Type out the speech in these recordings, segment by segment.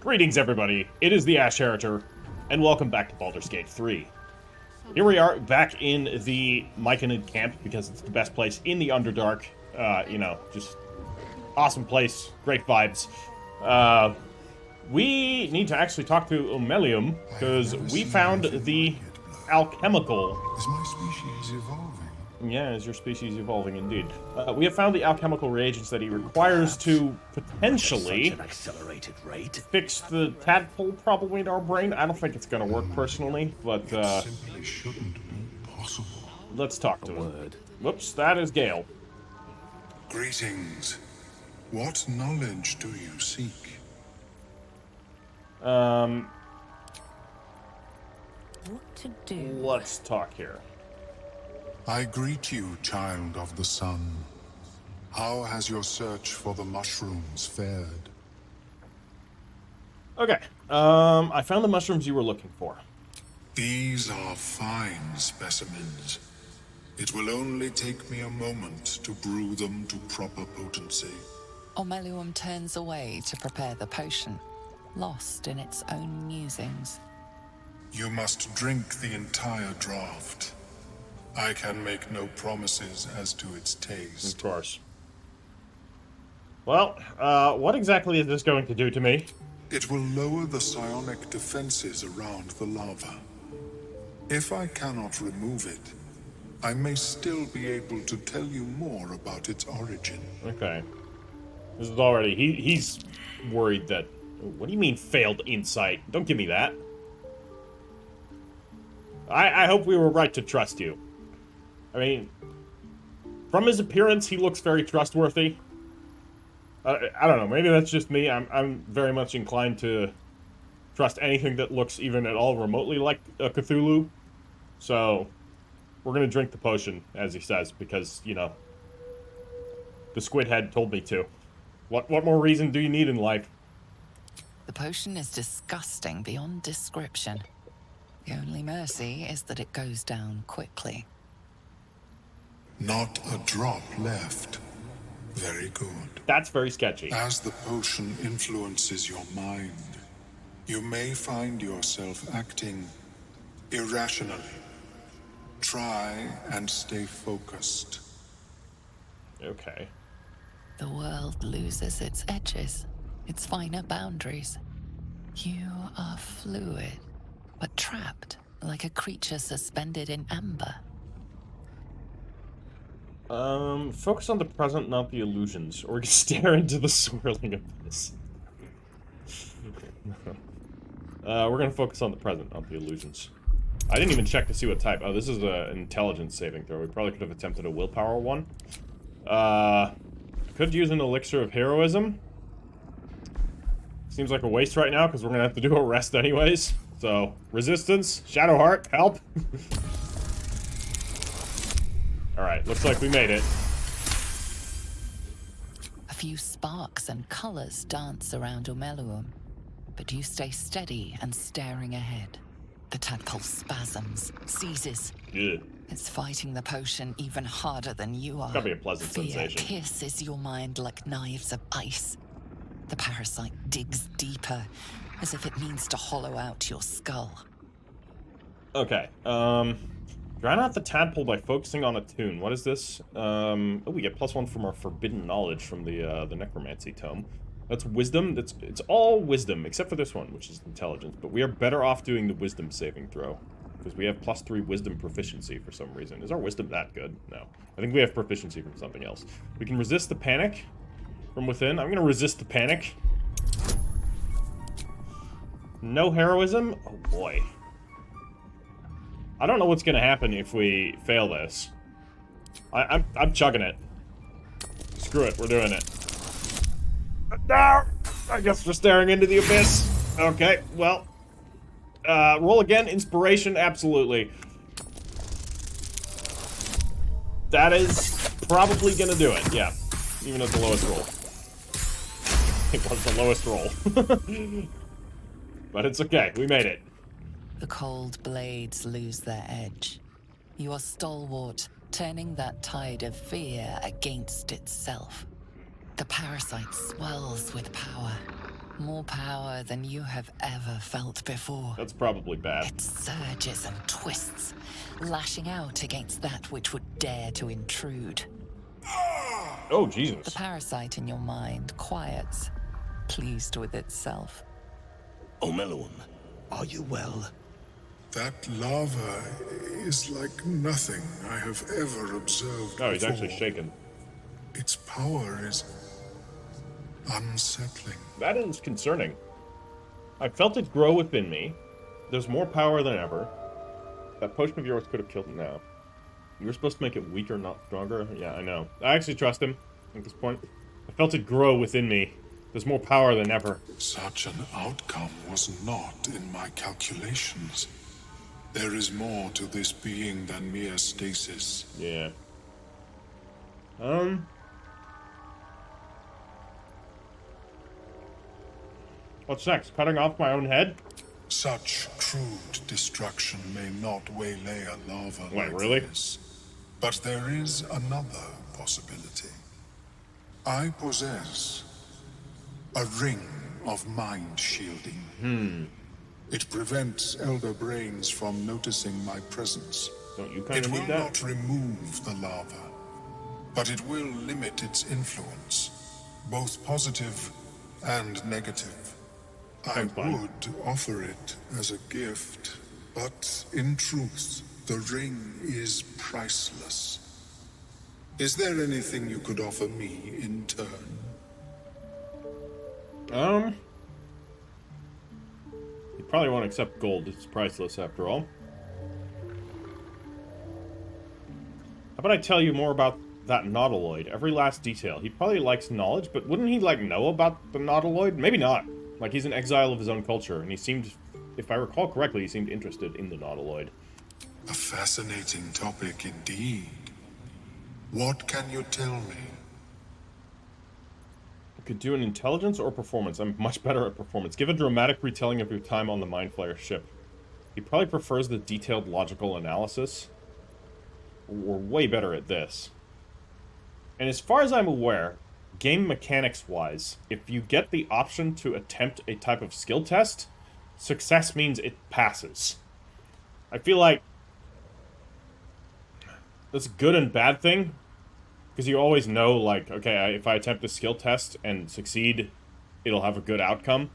Greetings, everybody. It is the Ash Heritor, and welcome back to Baldur's Gate 3. Here we are, back in the Myconid camp, because it's the best place in the Underdark. Just awesome place, great vibes. We need to actually talk to Omelium, because we found the alchemical... Is my species evolving? Yeah, is your species evolving indeed? We have found the alchemical reagents that he requires to potentially Such an accelerated rate. fix the tadpole probably in our brain. I don't think it's gonna work personally, but Simply shouldn't be possible. let's talk to him. Whoops, that is Gale. Greetings. What knowledge do you seek? What to do? Let's talk here. I greet you, child of the sun. How has your search for the mushrooms fared? Okay, I found the mushrooms you were looking for. These are fine specimens. It will only take me a moment to brew them to proper potency. Omelium turns away to prepare the potion, lost in its own musings. You must drink the entire draught. I can make no promises as to its taste. Of course. Well, what exactly is this going to do to me? It will lower the psionic defenses around the lava. If I cannot remove it, I may still be able to tell you more about its origin. Okay. This is already... He's worried that... What do you mean, failed insight? Don't give me that. I hope we were right to trust you. I mean, from his appearance, he looks very trustworthy. I don't know, maybe that's just me. I'm very much inclined to trust anything that looks even at all remotely like a Cthulhu. So, we're gonna drink the potion, as he says, because, you know, the squid head told me to. What more reason do you need in life? The potion is disgusting beyond description. The only mercy is that it goes down quickly. Not a drop left. Very good. That's very sketchy. As the potion influences your mind, you may find yourself acting irrationally. Try and stay focused. Okay. The world loses its edges, its finer boundaries. You are fluid, but trapped like a creature suspended in amber. Focus on the present, not the illusions, or stare into the swirling abyss. We're gonna focus on the present, not the illusions. I didn't even check to see what type. Oh, this is an intelligence saving throw. We probably could have attempted a willpower one. Could use an elixir of heroism. Seems like a waste right now, because we're gonna have to do a rest anyways. So, resistance, Shadowheart, help! Alright, looks like we made it. A few sparks and colors dance around Omelium, but you stay steady and staring ahead. The tadpole spasms, seizes. Ugh. It's fighting the potion even harder than you are. Gotta be a pleasant Fear sensation. pierces your mind like knives of ice. The parasite digs deeper, as if it means to hollow out your skull. Okay, drown out the tadpole by focusing on a tune. What is this? Oh, we get +1 from our forbidden knowledge from the necromancy tome. That's wisdom. It's all wisdom, except for this one, which is intelligence. But we are better off doing the wisdom saving throw, because we have +3 wisdom proficiency for some reason. Is our wisdom that good? No. I think we have proficiency from something else. We can resist the panic from within. I'm gonna resist the panic. No heroism? Oh boy. I don't know what's gonna happen if we fail this. I'm chugging it. Screw it, we're doing it. No! I guess we're staring into the abyss. Okay, well. Roll again, inspiration, absolutely. That is probably gonna do it, yeah. Even at the lowest roll. It was the lowest roll. But it's okay, we made it. The cold blades lose their edge. You are stalwart, turning that tide of fear against itself. The parasite swells with power. More power than you have ever felt before. That's probably bad. It surges and twists, lashing out against that which would dare to intrude. Oh, The Jesus. parasite in your mind quiets, pleased with itself. Omeluum, are you well? That lava is like nothing I have ever observed Oh, he's before. actually shaken. Its power is unsettling. That is concerning. I felt it grow within me. There's more power than ever. That potion of yours could have killed him now. You were supposed to make it weaker, not stronger. Yeah, I know. I actually trust him at this point. I felt it grow within me. There's more power than ever. Such an outcome was not in my calculations. There is more to this being than mere stasis. Yeah. What's next? Cutting off my own head? Such crude destruction may not waylay a lava Wait, like really? this. But there is another possibility. I possess a ring of mind shielding. It prevents elder brains from noticing my presence. Don't you kind It of will need that? not remove the lava, but it will limit its influence, both positive and negative. I Sounds fine. would offer it as a gift, but in truth, the ring is priceless. Is there anything you could offer me in turn? You probably won't accept gold. It's priceless after all. How about I tell you more about that nautiloid? Every last detail. He probably likes knowledge, but wouldn't he, like, know about the nautiloid? Maybe not. Like, he's an exile of his own culture, and he seemed, if I recall correctly, he seemed interested in the nautiloid. A fascinating topic indeed. What can you tell me? I could do an intelligence or performance. I'm much better at performance. Give a dramatic retelling of your time on the Mind Flayer ship. He probably prefers the detailed logical analysis. We're way better at this. And as far as I'm aware, game mechanics-wise, if you get the option to attempt a type of skill test, success means it passes. I feel like that's a good and bad thing, because you always know, like, okay, if I attempt the skill test and succeed, it'll have a good outcome.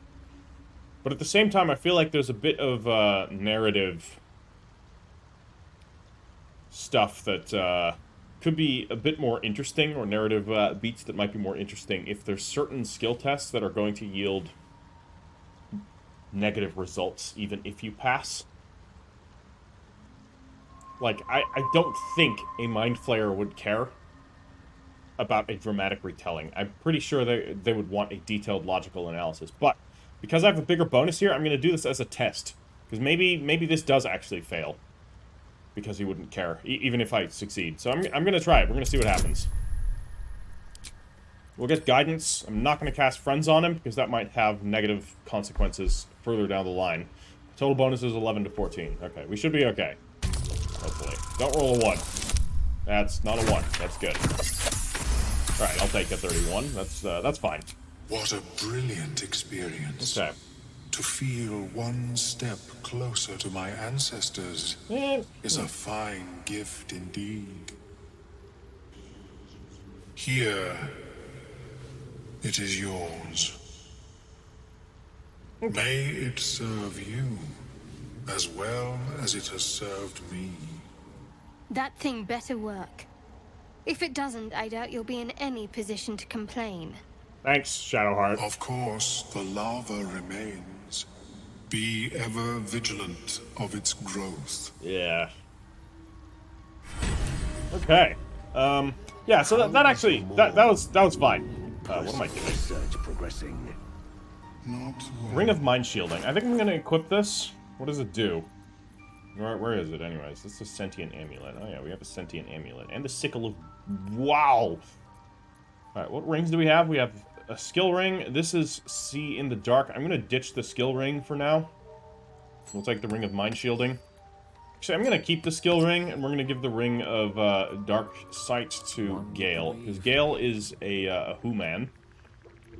But at the same time, I feel like there's a bit of narrative stuff that could be a bit more interesting, or narrative beats that might be more interesting if there's certain skill tests that are going to yield negative results, even if you pass. Like, I don't think a Mind Flayer would care about a dramatic retelling. I'm pretty sure they would want a detailed logical analysis. But because I have a bigger bonus here, I'm going to do this as a test. Because maybe this does actually fail. Because he wouldn't care, even if I succeed. So I'm going to try it. We're going to see what happens. We'll get guidance. I'm not going to cast Friends on him, because that might have negative consequences further down the line. Total bonus is 11 to 14. Okay, we should be okay. Hopefully. Don't roll a 1. That's not a 1. That's good. Alright, I'll take a 31. That's fine. What a brilliant experience. Okay. To feel one step closer to my ancestors is a fine gift indeed. Here, it is yours. May it serve you as well as it has served me. That thing better work. If it doesn't, I doubt you'll be in any position to complain. Thanks, Shadowheart. Of course, the lava remains. Be ever vigilant of its growth. Yeah. Okay. Yeah, so that actually, that was fine. What am I doing? Research progressing. Not Ring of Mind Shielding. I think I'm gonna equip this. What does it do? Where is it, anyways? This is a sentient amulet. Oh yeah, we have a sentient amulet. And the sickle of... Wow! Alright, what rings do we have? We have a skill ring. This is See in the Dark. I'm gonna ditch the skill ring for now. We'll take the Ring of Mind Shielding. Actually, I'm gonna keep the skill ring, and we're gonna give the Ring of Dark Sight to Gale. Because Gale is a Who-Man.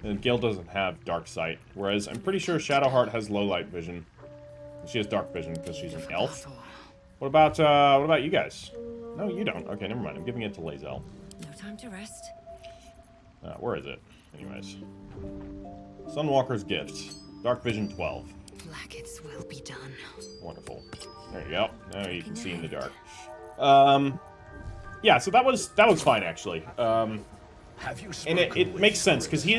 And Gale doesn't have dark sight, whereas I'm pretty sure Shadowheart has low light vision. She has dark vision because she's an elf. What about you guys? No, you don't. Okay, never mind. I'm giving it to Lae'zel. No time to rest. Where is it? Anyways. Sunwalker's Gift. Dark vision 12. Blackets will be done. Wonderful. There you go. Now you can see in the dark. Yeah, so that was fine actually. And it makes sense because he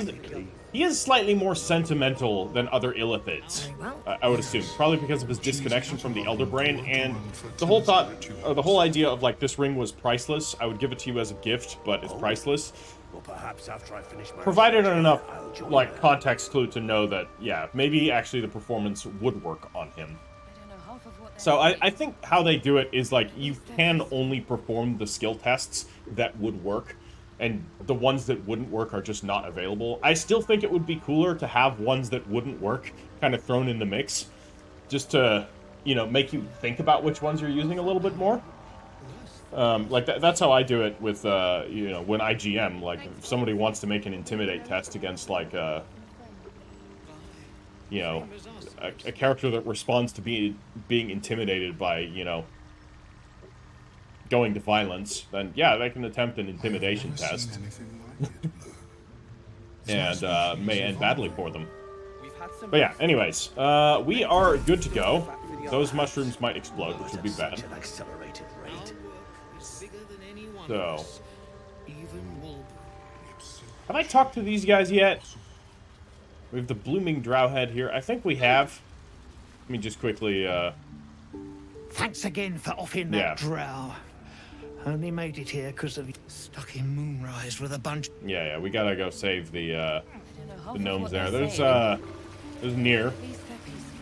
is slightly more sentimental than other illithids. I would assume, probably because of his disconnection from the Elder Brain and the whole thought, or the whole idea of like this ring was priceless. I would give it to you as a gift, but it's priceless. Well, perhaps after I finish my Provided enough like context clue to know that yeah, maybe actually the performance would work on him. So I think how they do it is like you can only perform the skill tests that would work, and the ones that wouldn't work are just not available. I still think it would be cooler to have ones that wouldn't work kind of thrown in the mix, just to, you know, make you think about which ones you're using a little bit more. Like that's how I do it with, you know, when I GM. Like if somebody wants to make an intimidate test against like, you know, a character that responds to being intimidated by, you know, going to violence, then yeah, they can attempt an intimidation test. And may end badly for them. But yeah, anyways, we are good to go. Those mushrooms might explode, which would be bad. So, have I talked to these guys yet? We have the blooming drowhead here. I think we have. Let me just quickly, Thanks again for offing that drow. Only made it here because of stuck in Moonrise with a bunch. Yeah, we gotta go save the gnomes there. There's Nier.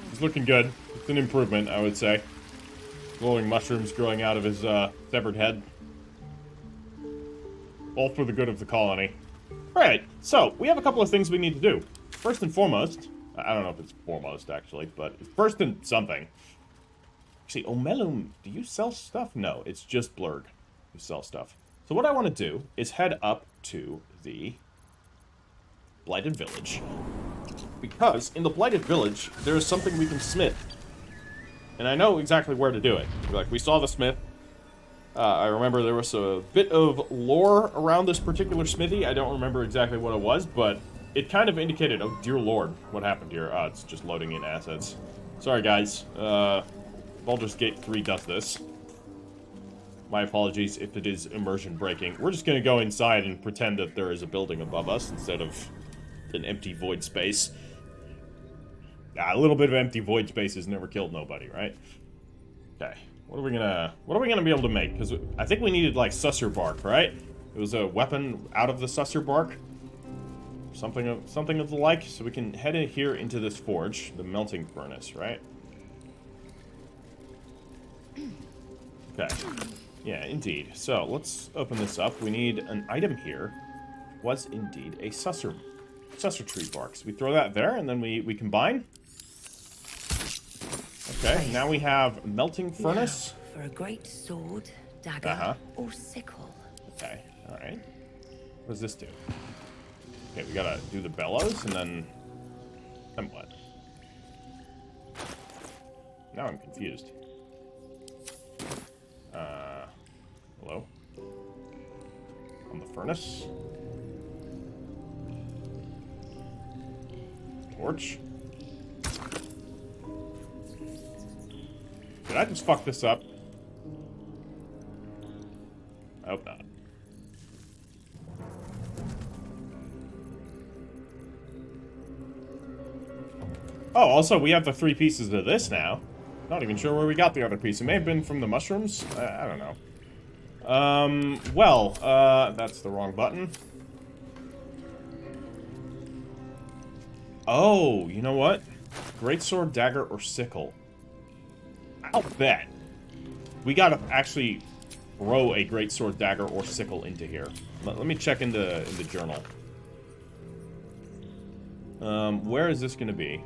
He's looking good. It's an improvement, I would say. Glowing mushrooms growing out of his severed head. All for the good of the colony. Alright, so we have a couple of things we need to do. First and foremost, I don't know if it's foremost actually, but first and something. See, Omelum, do you sell stuff? No, it's just Blurg who sell stuff. So what I want to do is head up to the Blighted Village. Because in the Blighted Village, there is something we can smith. And I know exactly where to do it. Like, we saw the smith. I remember there was a bit of lore around this particular smithy. I don't remember exactly what it was, but it kind of indicated, oh dear lord, what happened here? It's just loading in assets. Sorry guys, Baldur's Gate 3 does this. My apologies if it is immersion breaking. We're just gonna go inside and pretend that there is a building above us instead of an empty void space. A little bit of empty void space has never killed nobody, right? Okay. What are we gonna be able to make? Because I think we needed like susser bark, right? It was a weapon out of the susser bark. Something of the like. So we can head in here into this forge, the melting furnace, right? Okay. Yeah, indeed. So let's open this up. We need an item here. Was indeed a susser tree bark. So we throw that there, and then we combine. Okay, now we have melting furnace. Now for a great sword, dagger, or sickle. Okay, alright. What does this do? Okay, we gotta do the bellows, and then what? Now I'm confused. Hello? On the furnace? Torch? Did I just fuck this up? I hope not. Oh, also, we have the 3 pieces of this now. Not even sure where we got the other piece. It may have been from the mushrooms? I don't know. That's the wrong button. Oh, you know what? Greatsword, dagger, or sickle. I'll bet. We gotta actually throw a greatsword, dagger, or sickle into here. Let me check in the journal. Where is this gonna be?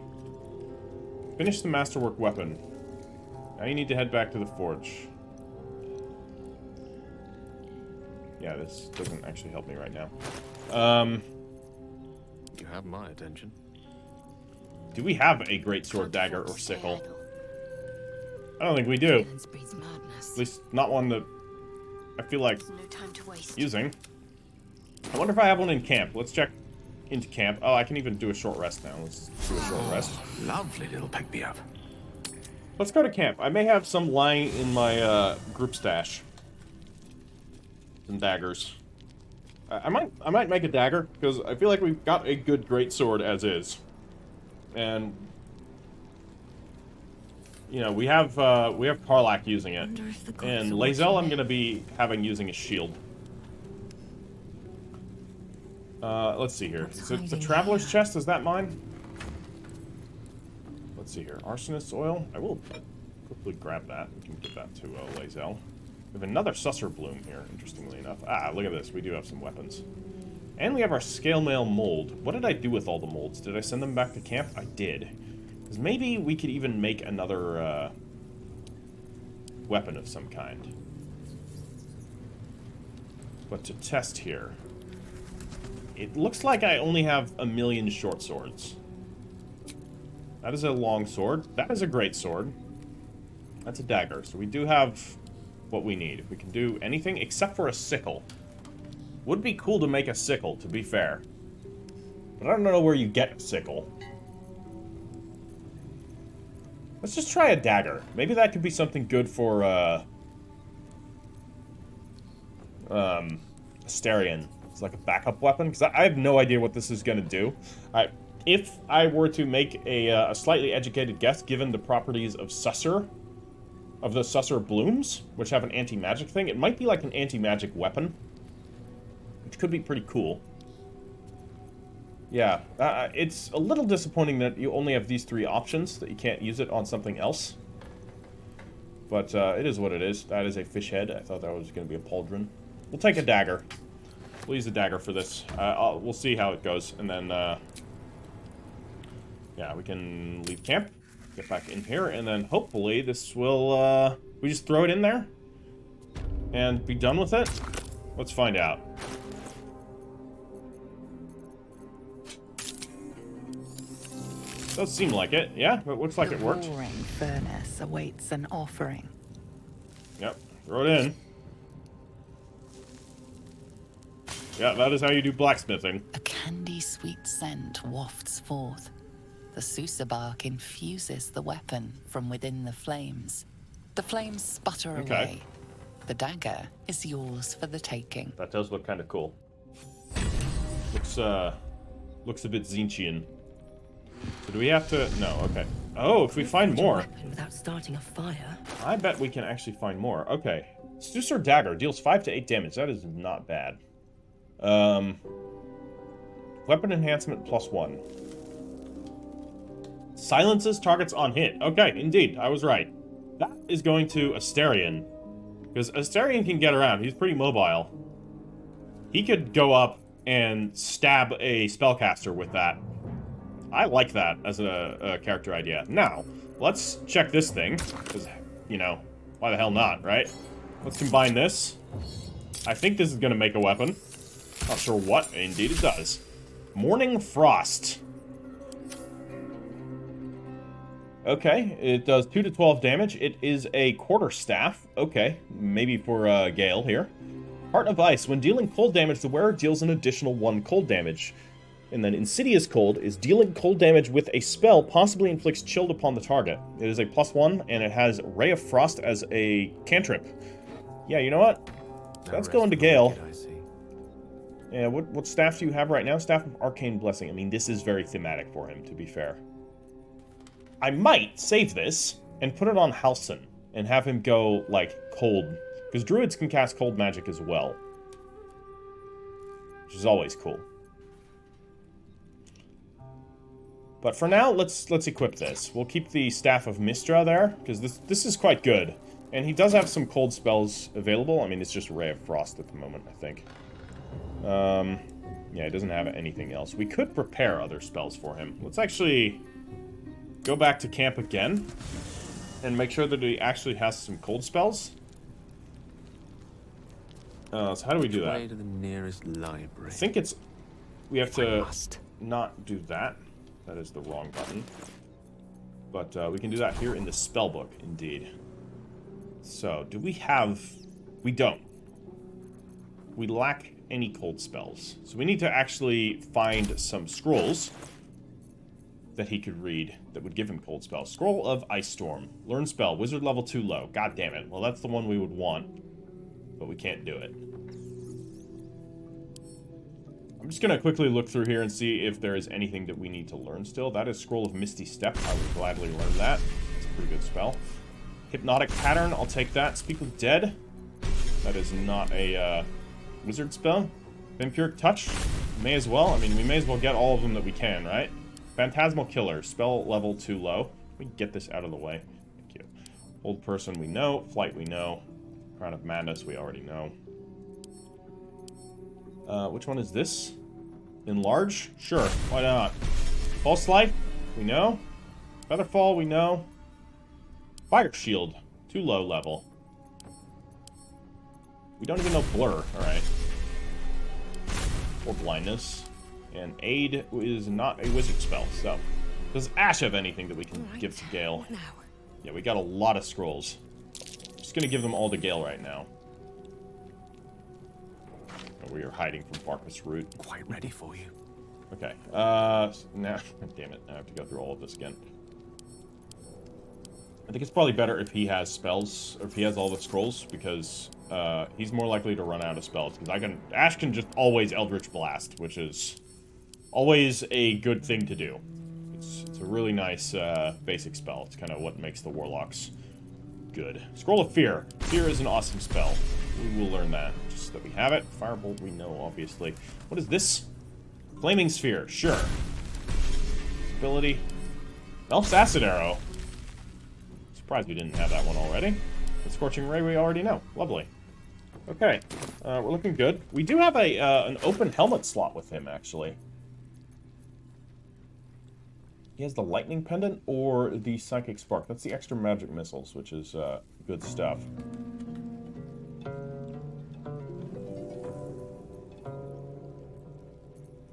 Finish the masterwork weapon. Now you need to head back to the forge. Yeah, this doesn't actually help me right now. You have my attention. Do we have a greatsword, dagger, or sickle? I don't think we do. At least not one that I feel like using. I wonder if I have one in camp. Let's check into camp. Oh, I can even do a short rest now. Let's do a short rest. Lovely little pick-me-up. Let's go to camp. I may have some lying in my group stash. Some daggers. I might make a dagger because I feel like we've got a good greatsword as is, and you know we have Karlach using it, and Lae'zel I'm gonna be having using a shield. Let's see here. Is it the traveler's chest? Is that mine? Let's see here. Arsonist's oil. I will quickly grab that. We can give that to Lae'zel. We have another susser bloom here, interestingly enough. Ah, look at this. We do have some weapons. And we have our scale mail mold. What did I do with all the molds? Did I send them back to camp? I did. Because maybe we could even make another weapon of some kind. But to test here, it looks like I only have 1,000,000 short swords. That is a long sword. That is a great sword. That's a dagger. So we do have what we need. We can do anything except for a sickle. Would be cool to make a sickle, to be fair. But I don't know where you get a sickle. Let's just try a dagger. Maybe that could be something good for, Asterion. It's like a backup weapon, because I have no idea what this is going to do. If I were to make a slightly educated guess, given the properties of susser, of the susser blooms, which have an anti-magic thing, it might be like an anti-magic weapon, which could be pretty cool. Yeah, it's a little disappointing that you only have these 3 options, that you can't use it on something else. But it is what it is. That is a fish head. I thought that was going to be a pauldron. We'll take a dagger. We'll use a dagger for this. We'll see how it goes, and then, yeah, we can leave camp, get back in here, and then hopefully this will, we just throw it in there and be done with it? Let's find out. Does seem like it, yeah, it looks like it worked. The roaring furnace awaits an offering. Yep, throw it in. Yeah, that is how you do blacksmithing. A candy-sweet scent wafts forth. The Susa bark infuses the weapon from within the flames. The flames sputter away. The dagger is yours for the taking. That does look kind of cool. Looks a bit Zinchian. So do we have to... No, okay. Oh, if we find more... Without starting a fire. I bet we can actually find more. Okay. Susur dagger deals 5 to 8 damage. That is not bad. Weapon enhancement +1. Silences targets on hit. Okay, indeed, I was right. That is going to Asterion. Because Asterion can get around. He's pretty mobile. He could go up and stab a spellcaster with that. I like that as a character idea. Now, let's check this thing. Because, you know, why the hell not, right? Let's combine this. I think this is going to make a weapon. Not sure what. Indeed it does. Morning Frost. Okay, it does 2 to 12 damage. It is a quarterstaff. Okay, maybe for Gale here. Heart of Ice. When dealing cold damage, the wearer deals an additional 1 cold damage. And then Insidious Cold is dealing cold damage with a spell, possibly inflicts chilled upon the target. It is a +1, and it has Ray of Frost as a cantrip. Yeah, you know what? That's going to Gale. Yeah, what staff do you have right now? Staff of Arcane Blessing. I mean, this is very thematic for him, to be fair. I might save this and put it on Halsin and have him go, like, cold. Because druids can cast cold magic as well. Which is always cool. But for now, let's equip this. We'll keep the Staff of Mistra there, because this is quite good. And he does have some cold spells available. I mean, it's just Ray of Frost at the moment, I think. Yeah, he doesn't have anything else. We could prepare other spells for him. Let's actually go back to camp again and make sure that he actually has some cold spells. So how do we do that? Way to the nearest library. I think it's... We have to... not do that. That is the wrong button. But we can do that here in the spellbook, indeed. So, do we have... We don't. We lack any cold spells. So we need to actually find some scrolls that he could read that would give him cold spells. Scroll of Ice Storm. Learn spell. Wizard level 2 low. God damn it. Well, that's the one we would want. But we can't do it. I'm just going to quickly look through here and see if there is anything that we need to learn still. That is Scroll of Misty Step. I would gladly learn that. It's a pretty good spell. Hypnotic Pattern. I'll take that. Speak with Dead. That is not a wizard spell. Vampiric Touch. May as well. I mean, we may as well get all of them that we can, right? Phantasmal Killer. Spell level 2 low. We can get this out of the way. Thank you. Hold Person we know. Flight we know. Crown of Madness we already know. Which one is this? Enlarge? Sure, why not? False Light? We know. Featherfall? We know. Fire Shield. Too low level. We don't even know Blur. Alright. Or Blindness. And Aid is not a wizard spell, so... Does Ash have anything that we can give to Gale? Yeah, we got a lot of scrolls. Just gonna give them all to Gale right now. We are hiding from Farkas Root. Quite ready for you. Okay. Now, damn it. I have to go through all of this again. I think it's probably better if he has spells, or if he has all the scrolls, because he's more likely to run out of spells. Because Ash can just always Eldritch Blast, which is always a good thing to do. It's a really nice basic spell. It's kind of what makes the Warlocks good. Scroll of Fear. Fear is an awesome spell. We will learn that. Just that we have it. Firebolt we know, obviously. What is this? Flaming Sphere. Sure. Ability. Elf's Acid Arrow. Surprised we didn't have that one already. The Scorching Ray we already know. Lovely. Okay. We're looking good. We do have an open helmet slot with him, actually. He has the Lightning Pendant or the Psychic Spark. That's the extra magic missiles, which is good stuff.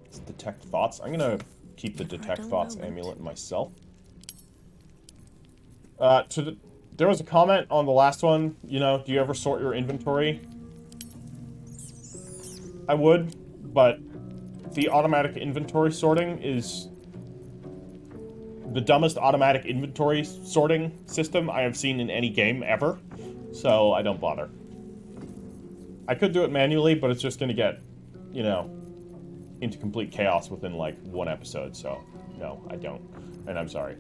Let's detect thoughts. I'm gonna keep the Detect Thoughts amulet myself. There was a comment on the last one, you know, do you ever sort your inventory? I would, but the automatic inventory sorting is the dumbest automatic inventory sorting system I have seen in any game ever, so I don't bother. I could do it manually, but it's just gonna get, you know, into complete chaos within, like, one episode, so no, I don't. And I'm sorry.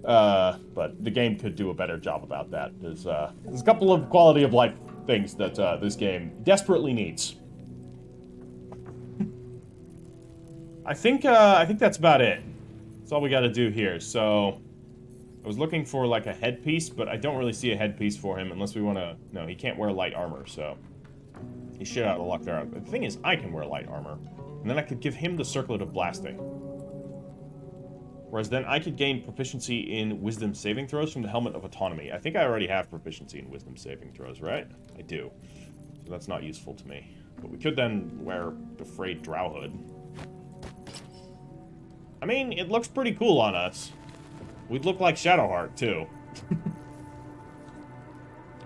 But the game could do a better job about that. There's a couple of quality of life things that this game desperately needs. I think that's about it. That's all we gotta do here. So, I was looking for, like, a headpiece, but I don't really see a headpiece for him unless we want to... No, he can't wear light armor, so... He's shit out of luck there. The thing is, I can wear light armor. And then I could give him the Circlet of Blasting. Whereas then I could gain proficiency in Wisdom saving throws from the Helmet of Autonomy. I think I already have proficiency in Wisdom saving throws, right? I do. So that's not useful to me. But we could then wear the Frayed Drow Hood. I mean, it looks pretty cool on us. We'd look like Shadowheart, too.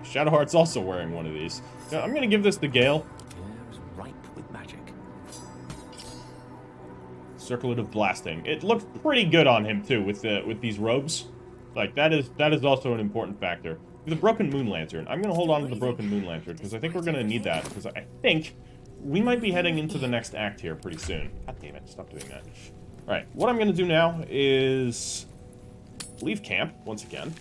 Shadowheart's also wearing one of these. Now, I'm gonna give this to Gale. Air is ripe with magic. Circlet of Blasting. It looks pretty good on him, too, with these robes. Like, that is also an important factor. The Broken Moon Lantern. I'm gonna hold on to the Broken Moon Lantern, because I think we're gonna need that, because I think we might be heading into the next act here pretty soon. God damn it, stop doing that. Alright, what I'm gonna do now is leave camp, once again,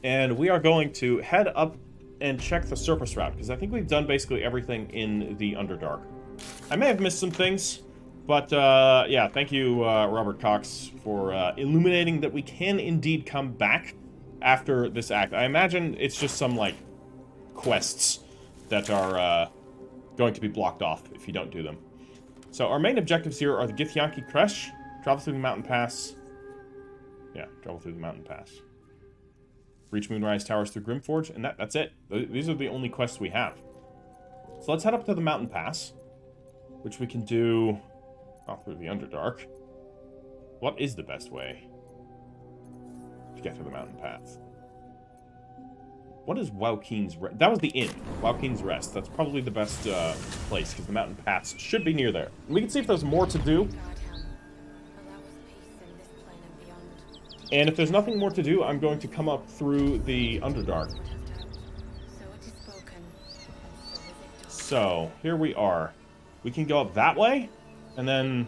and we are going to head up and check the surface route, because I think we've done basically everything in the Underdark. I may have missed some things, but yeah, thank you, Robert Cox, for illuminating that we can indeed come back after this act. I imagine it's just some, like, quests that are going to be blocked off if you don't do them. So our main objectives here are the Githyanki Kresh, travel through the mountain pass. Yeah, travel through the mountain pass. Reach Moonrise Towers through Grimforge, and that's it. These are the only quests we have. So let's head up to the mountain pass, which we can do Not through the Underdark. What is the best way to get to the mountain path? What is Waukeen's Rest? That was the inn. Waukeen's Rest. That's probably the best place, because the mountain paths should be near there. We can see if there's more to do. And if there's nothing more to do, I'm going to come up through the Underdark. So, here we are. We can go up that way, and then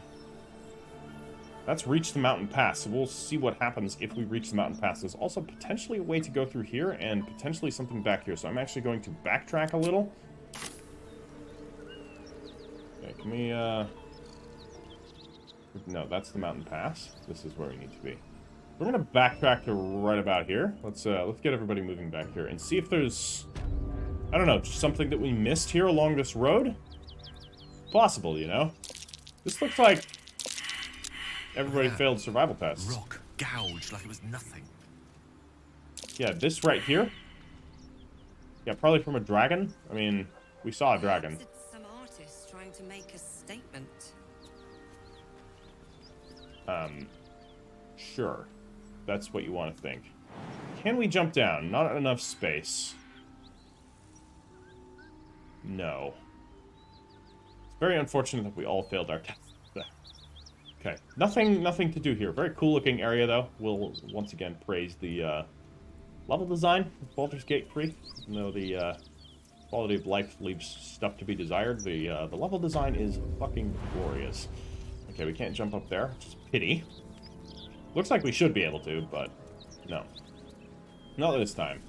let's reach the mountain pass. So we'll see what happens if we reach the mountain pass. There's also potentially a way to go through here, and potentially something back here. So I'm actually going to backtrack a little. Okay, can we, no, that's the mountain pass. This is where we need to be. We're gonna backtrack to right about here. Let's get everybody moving back here and see if there's, I don't know, just something that we missed here along this road. Possible, you know. This looks like everybody failed survival tests. Rock gouged like it was nothing. Yeah, this right here. Yeah, probably from a dragon. I mean, we saw a dragon. It's some artist trying to make a statement. Sure. That's what you want to think. Can we jump down? Not enough space. No. It's very unfortunate that we all failed our test. Okay, nothing to do here. Very cool looking area though. We'll once again praise the level design of Baldur's Gate 3. Even though the quality of life leaves stuff to be desired, the level design is fucking glorious. Okay, we can't jump up there, which is a pity. Looks like we should be able to, but no. Not this time.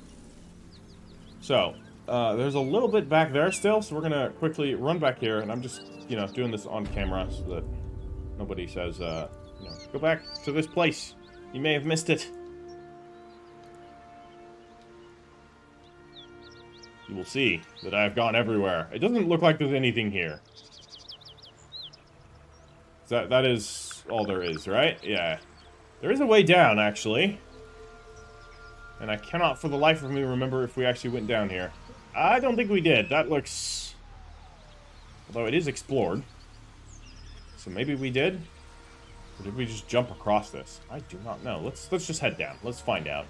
So, there's a little bit back there still, so we're gonna quickly run back here, and I'm just, you know, doing this on camera so that nobody says, you know, go back to this place. You may have missed it. You will see that I have gone everywhere. It doesn't look like there's anything here. That is all there is, right? Yeah. There is a way down, actually. And I cannot for the life of me remember if we actually went down here. I don't think we did. That looks... Although it is explored. So maybe we did? Or did we just jump across this? I do not know. Let's just head down. Let's find out.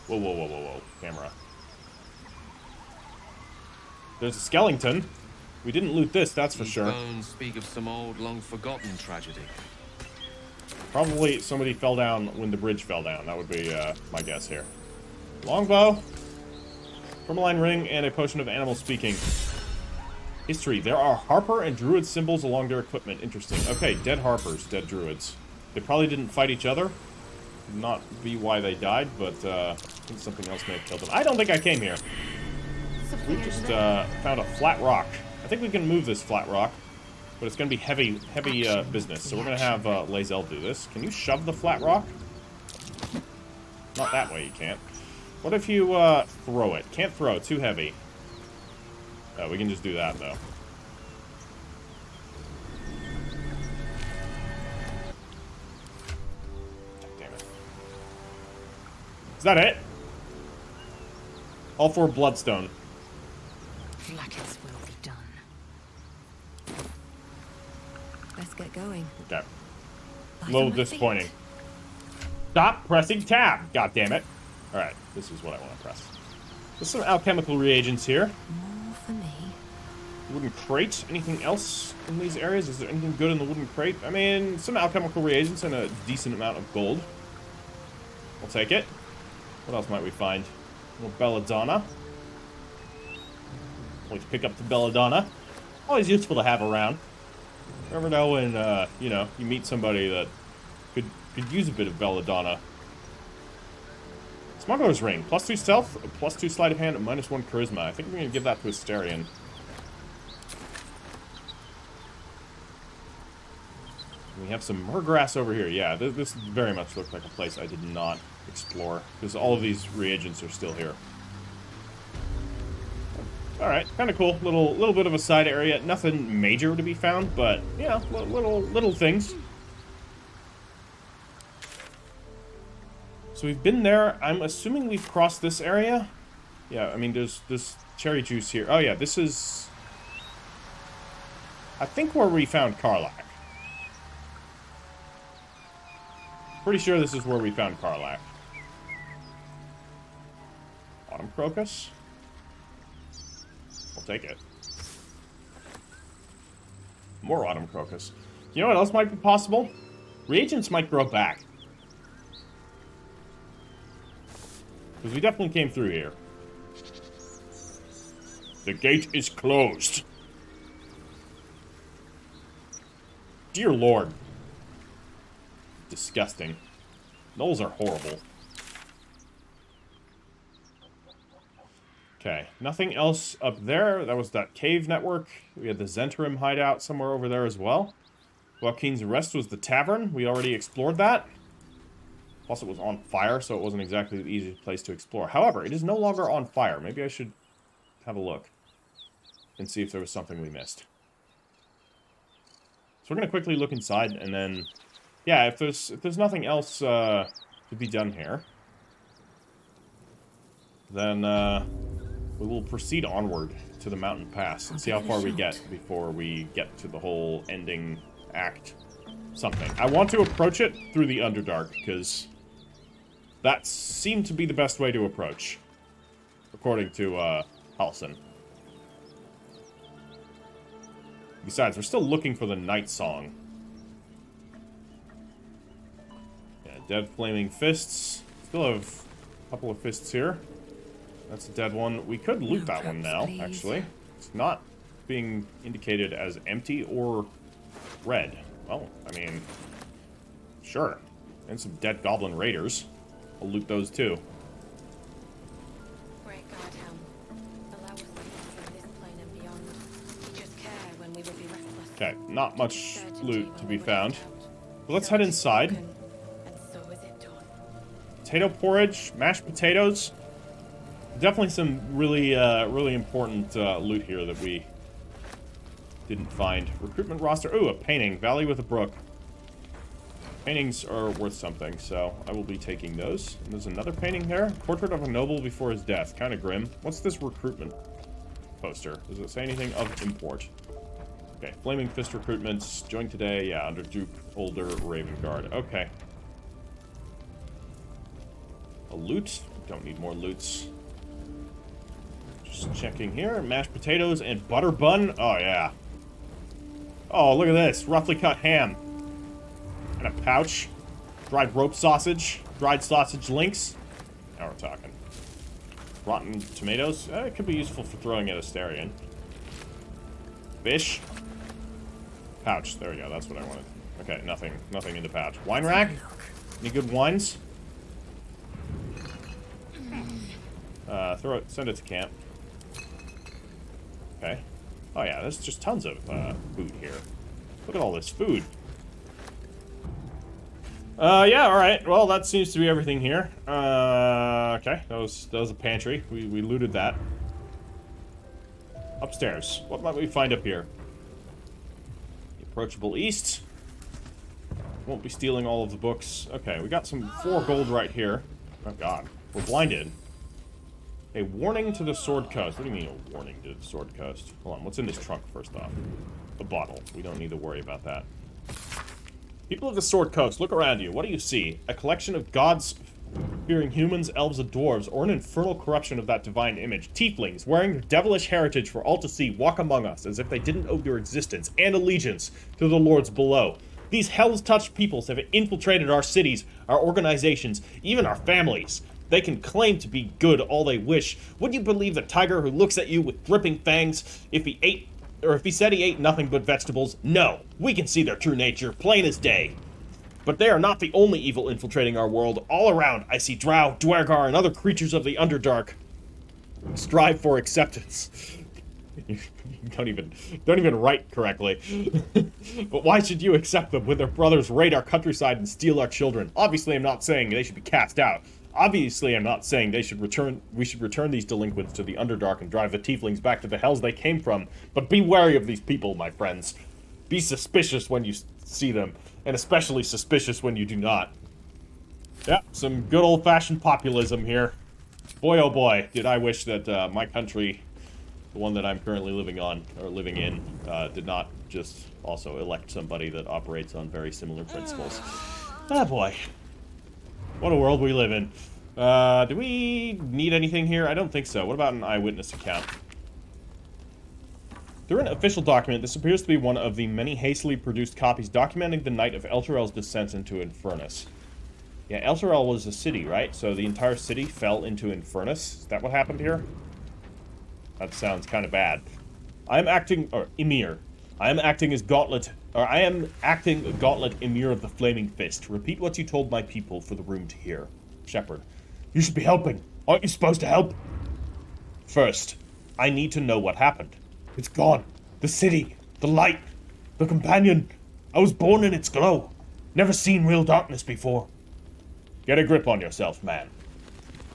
Whoa, whoa, whoa, whoa, whoa. Camera. There's a skeleton. We didn't loot this, that's for sure. Bones speak of some old, long-forgotten tragedy. Probably somebody fell down when the bridge fell down. That would be my guess here. Longbow, tourmaline ring, and a potion of animal speaking. History. There are Harper and Druid symbols along their equipment. Interesting. Okay, dead Harpers, dead Druids. They probably didn't fight each other. Could not be why they died, but I think something else may have killed them. I don't think I came here. We just found a flat rock. I think we can move this flat rock. But it's going to be heavy business. So we're going to have Lae'zel do this. Can you shove the flat rock? Not that way, you can't. What if you throw it? Can't throw, too heavy. We can just do that, though. Damn it. Is that it? All 4 bloodstone. Blackens will be done. Let's get going. Okay. A little disappointing. Stop pressing tab! God damn it. Alright, this is what I want to press. There's some alchemical reagents here. More for me. Wooden crate. Anything else in these areas? Is there anything good in the wooden crate? I mean, some alchemical reagents and a decent amount of gold. I'll take it. What else might we find? A little belladonna. Always pick up the belladonna. Always useful to have around. Never know when, you know, you meet somebody that could use a bit of belladonna. Smuggler's Ring. +2 stealth, +2 sleight of hand, and -1 charisma. I think we're going to give that to Asterion. We have some murgrass over here. Yeah, this very much looks like a place I did not explore, because all of these reagents are still here. Alright, kind of cool. Little bit of a side area. Nothing major to be found, but, yeah, little things. So we've been there. I'm assuming we've crossed this area. Yeah, I mean, there's this cherry juice here. Oh, yeah, this is... I think where we found Karlach. Pretty sure this is where we found Karlach. Autumn Crocus? I'll take it. More Autumn Crocus. You know what else might be possible? Reagents might grow back. Because we definitely came through here. The gate is closed. Dear Lord. Disgusting. Gnolls are horrible. Okay, nothing else up there. That was that cave network. We had the Zentrim hideout somewhere over there as well. Joaquin's Rest was the tavern. We already explored that. Plus, it was on fire, so it wasn't exactly the easiest place to explore. However, it is no longer on fire. Maybe I should have a look and see if there was something we missed. So we're going to quickly look inside, and then... yeah, if there's nothing else to be done here, then we will proceed onward to the mountain pass and see how far we get before we get to the whole ending act something. I want to approach it through the Underdark, because that seemed to be the best way to approach, according to Halsin. Besides, we're still looking for the Night Song. Yeah, dead flaming fists. Still have a couple of fists here. That's a dead one. We could loot that one now, actually. It's not being indicated as empty or red. Well, I mean, sure. And some dead goblin raiders. I'll loot those too. Great God, Helm. Allow us to live from this plane and beyond. We just care when we will be restless. Okay, not much loot to be found. But let's head inside. And so is it done. Potato porridge, mashed potatoes. Definitely some really, really important loot here that we didn't find. Recruitment roster. Ooh, a painting. Valley with a brook. Paintings are worth something, so I will be taking those. And there's another painting here. Portrait of a noble before his death. Kind of grim. What's this recruitment poster? Does it say anything of import? Okay, Flaming Fist recruitments. Join today. Yeah, under Duke Older Raven Guard. Okay. A loot. Don't need more loots. Just checking here. Mashed potatoes and butter bun. Oh, yeah. Oh, look at this. Roughly cut ham. And a pouch. Dried rope sausage. Dried sausage links. Now we're talking. Rotten tomatoes. It could be useful for throwing at Asterion. Fish. Pouch. There we go. That's what I wanted. Okay, nothing. Nothing in the pouch. Wine rack. Any good wines? Send it to camp. Okay. Oh yeah, there's just tons of food here. Look at all this food. Yeah, alright. Well, that seems to be everything here. Okay. That was a pantry. We looted that. Upstairs. What might we find up here? The approachable east. Won't be stealing all of the books. Okay, we got some 4 gold right here. Oh god. We're blinded. A warning to the Sword Coast. What do you mean a warning to the Sword Coast? Hold on, what's in this trunk first off? A bottle. We don't need to worry about that. People of the Sword Coast, look around you. What do you see? A collection of gods fearing humans, elves, and dwarves, or an infernal corruption of that divine image. Tieflings, wearing their devilish heritage for all to see, walk among us as if they didn't owe their existence and allegiance to the lords below. These hell's-touched peoples have infiltrated our cities, our organizations, even our families. They can claim to be good all they wish. Would you believe the tiger who looks at you with dripping fangs if he said he ate nothing but vegetables? No, we can see their true nature, plain as day. But they are not the only evil infiltrating our world. All around, I see drow, dwergar, and other creatures of the Underdark strive for acceptance. You don't even write correctly. But why should you accept them when their brothers raid our countryside and steal our children? Obviously, I'm not saying they should be cast out. Obviously, I'm not saying we should return these delinquents to the Underdark and drive the tieflings back to the hells they came from. But be wary of these people, my friends. Be suspicious when you see them, and especially suspicious when you do not. Yep, some good old-fashioned populism here. Boy, oh boy, did I wish that my country the one that I'm currently living in, did not just also elect somebody that operates on very similar principles. Ah, boy. What a world we live in. Do we need anything here? I don't think so. What about an eyewitness account? Through an official document, this appears to be one of the many hastily produced copies documenting the night of Elturel's descent into Infernus. Yeah, Elturel was a city, right? So the entire city fell into Infernus? Is that what happened here? That sounds kind of bad. Emir. I am acting Gauntlet Emir of the Flaming Fist. Repeat what you told my people for the room to hear. Shepherd. You should be helping. Aren't you supposed to help? First, I need to know what happened. It's gone. The city. The light. The companion. I was born in its glow. Never seen real darkness before. Get a grip on yourself, man.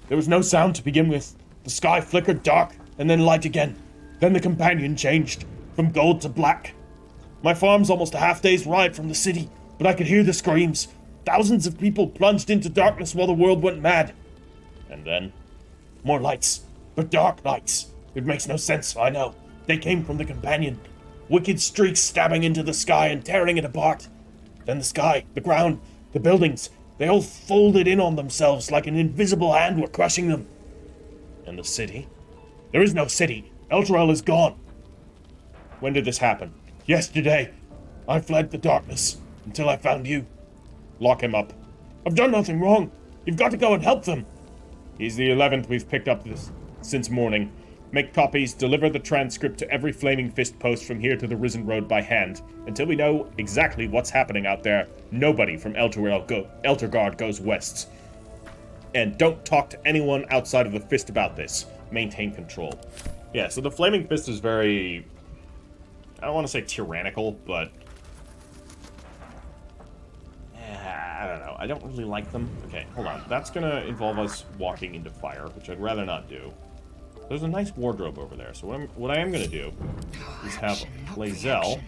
There was no sound to begin with. The sky flickered dark, and then light again. Then the companion changed, from gold to black. My farm's almost a half-day's ride from the city, but I could hear the screams. Thousands of people plunged into darkness while the world went mad. And then, more lights, but dark lights. It makes no sense, I know. They came from the companion. Wicked streaks stabbing into the sky and tearing it apart. Then the sky, the ground, the buildings, they all folded in on themselves like an invisible hand were crushing them. And the city? There is no city. Elturel is gone. When did this happen? Yesterday. I fled the darkness until I found you. Lock him up. I've done nothing wrong. You've got to go and help them. He's the 11th we've picked up this since morning. Make copies, deliver the transcript to every Flaming Fist post from here to the Risen Road by hand. Until we know exactly what's happening out there, nobody from Elturgard goes west. And don't talk to anyone outside of the Fist about this. Maintain control. Yeah, so the Flaming Fist is very... I don't want to say tyrannical, but... I don't know. I don't really like them. Okay, hold on. That's going to involve us walking into fire, which I'd rather not do. There's a nice wardrobe over there, so what I am going to do is have Lae'zel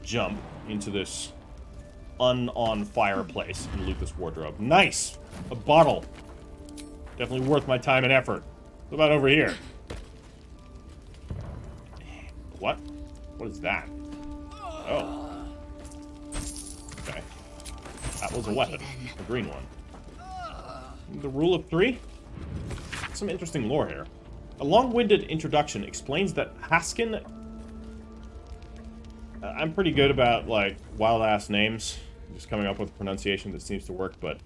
jump into this on fire place and loot this wardrobe. Nice! A bottle. Definitely worth my time and effort. What about over here? What? What is that? Oh. Okay. That was a weapon. A green one. The rule of 3? Some interesting lore here. A long-winded introduction explains that Haskin... I'm pretty good about, like, wild-ass names. Just coming up with a pronunciation that seems to work, but...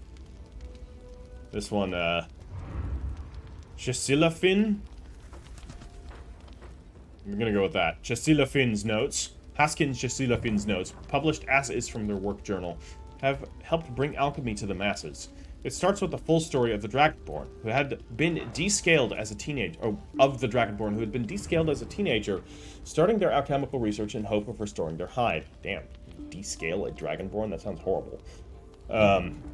This one, Chesilafin? I'm gonna go with that. Chesilafin's notes. Haskin's Chesilafin's notes, published as is from their work journal, have helped bring alchemy to the masses. It starts with the full story of the Dragonborn, who had been descaled as a teenager, starting their alchemical research in hope of restoring their hide. Damn, descale a Dragonborn? That sounds horrible.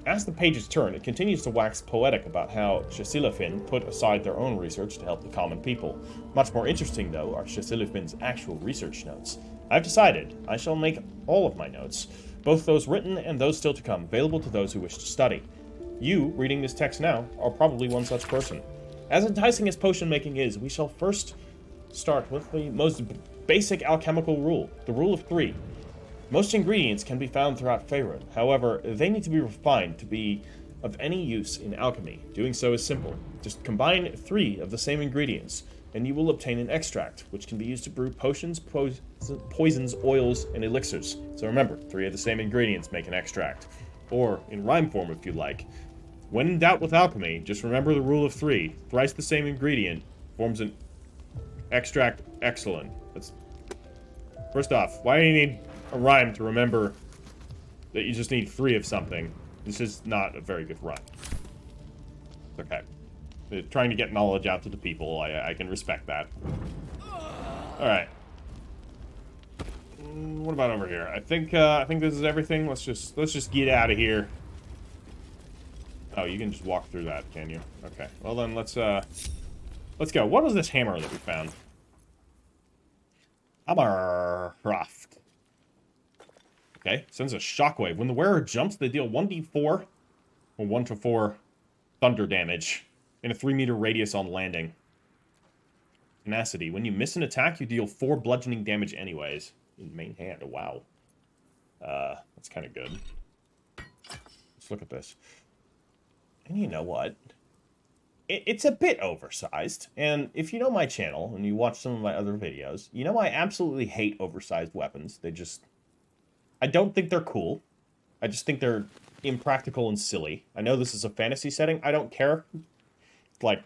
As the pages turn, it continues to wax poetic about how Chesilafin put aside their own research to help the common people. Much more interesting, though, are Chesilafin's actual research notes. I've decided I shall make all of my notes, both those written and those still to come, available to those who wish to study. You, reading this text now, are probably one such person. As enticing as potion making is, we shall first start with the most basic alchemical rule, the rule of 3. Most ingredients can be found throughout Faerun. However, they need to be refined to be of any use in alchemy. Doing so is simple. Just combine 3 of the same ingredients, and you will obtain an extract, which can be used to brew potions, poisons, oils, and elixirs. So remember, 3 of the same ingredients make an extract. Or, in rhyme form if you like. When in doubt with alchemy, just remember the rule of 3. Thrice the same ingredient forms an extract excellent. That's... First off, why do you need a rhyme to remember that you just need 3 of something? This is not a very good rhyme. Okay. Trying to get knowledge out to the people, I can respect that. Alright. What about over here? I think this is everything. Let's just get out of here. Oh, you can just walk through that, can you? Okay. Well then, let's go. What was this hammer that we found? Hammercraft. Okay. Sends a shockwave. When the wearer jumps, they deal 1d4 or 1 to 4 thunder damage in a 3-meter radius on landing. Tenacity. When you miss an attack, you deal 4 bludgeoning damage anyways. In main hand. Wow. That's kind of good. Let's look at this. And you know what? It's a bit oversized. And if you know my channel, and you watch some of my other videos, you know I absolutely hate oversized weapons. They just... I don't think they're cool. I just think they're impractical and silly. I know this is a fantasy setting. I don't care. Like...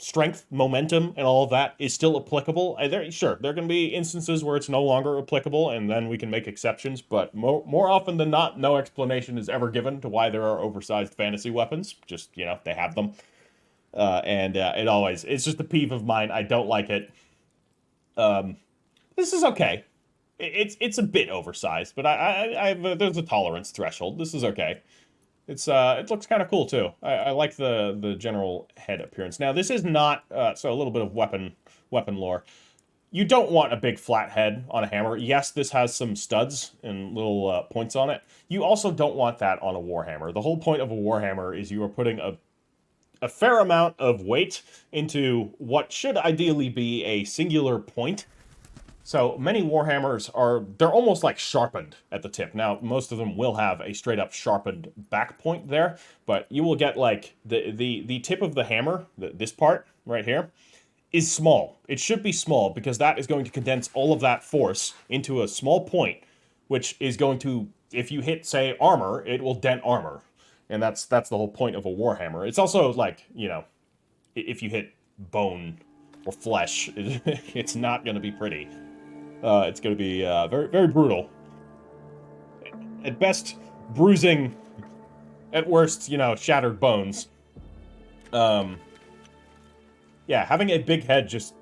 strength, momentum, and all of that is still applicable. Sure, there can be instances where it's no longer applicable, and then we can make exceptions, but more often than not, no explanation is ever given to why there are oversized fantasy weapons. Just, you know, they have them. It's just a peeve of mine. I don't like it. This is okay. It's a bit oversized, but there's a tolerance threshold. This is okay. It looks kind of cool, too. I like the general head appearance. Now, this is not, so a little bit of weapon lore. You don't want a big flat head on a hammer. Yes, this has some studs and little points on it. You also don't want that on a warhammer. The whole point of a warhammer is you are putting a fair amount of weight into what should ideally be a singular point. So many warhammers they're almost like sharpened at the tip. Now, most of them will have a straight up sharpened back point there, but you will get like the tip of the hammer, this part right here, is small. It should be small because that is going to condense all of that force into a small point, which is going to, if you hit, say, armor, it will dent armor. And that's the whole point of a warhammer. It's also like, you know, if you hit bone or flesh, it's not going to be pretty. It's going to be very, very brutal. At best, bruising. At worst, you know, shattered bones. Yeah, having a big head just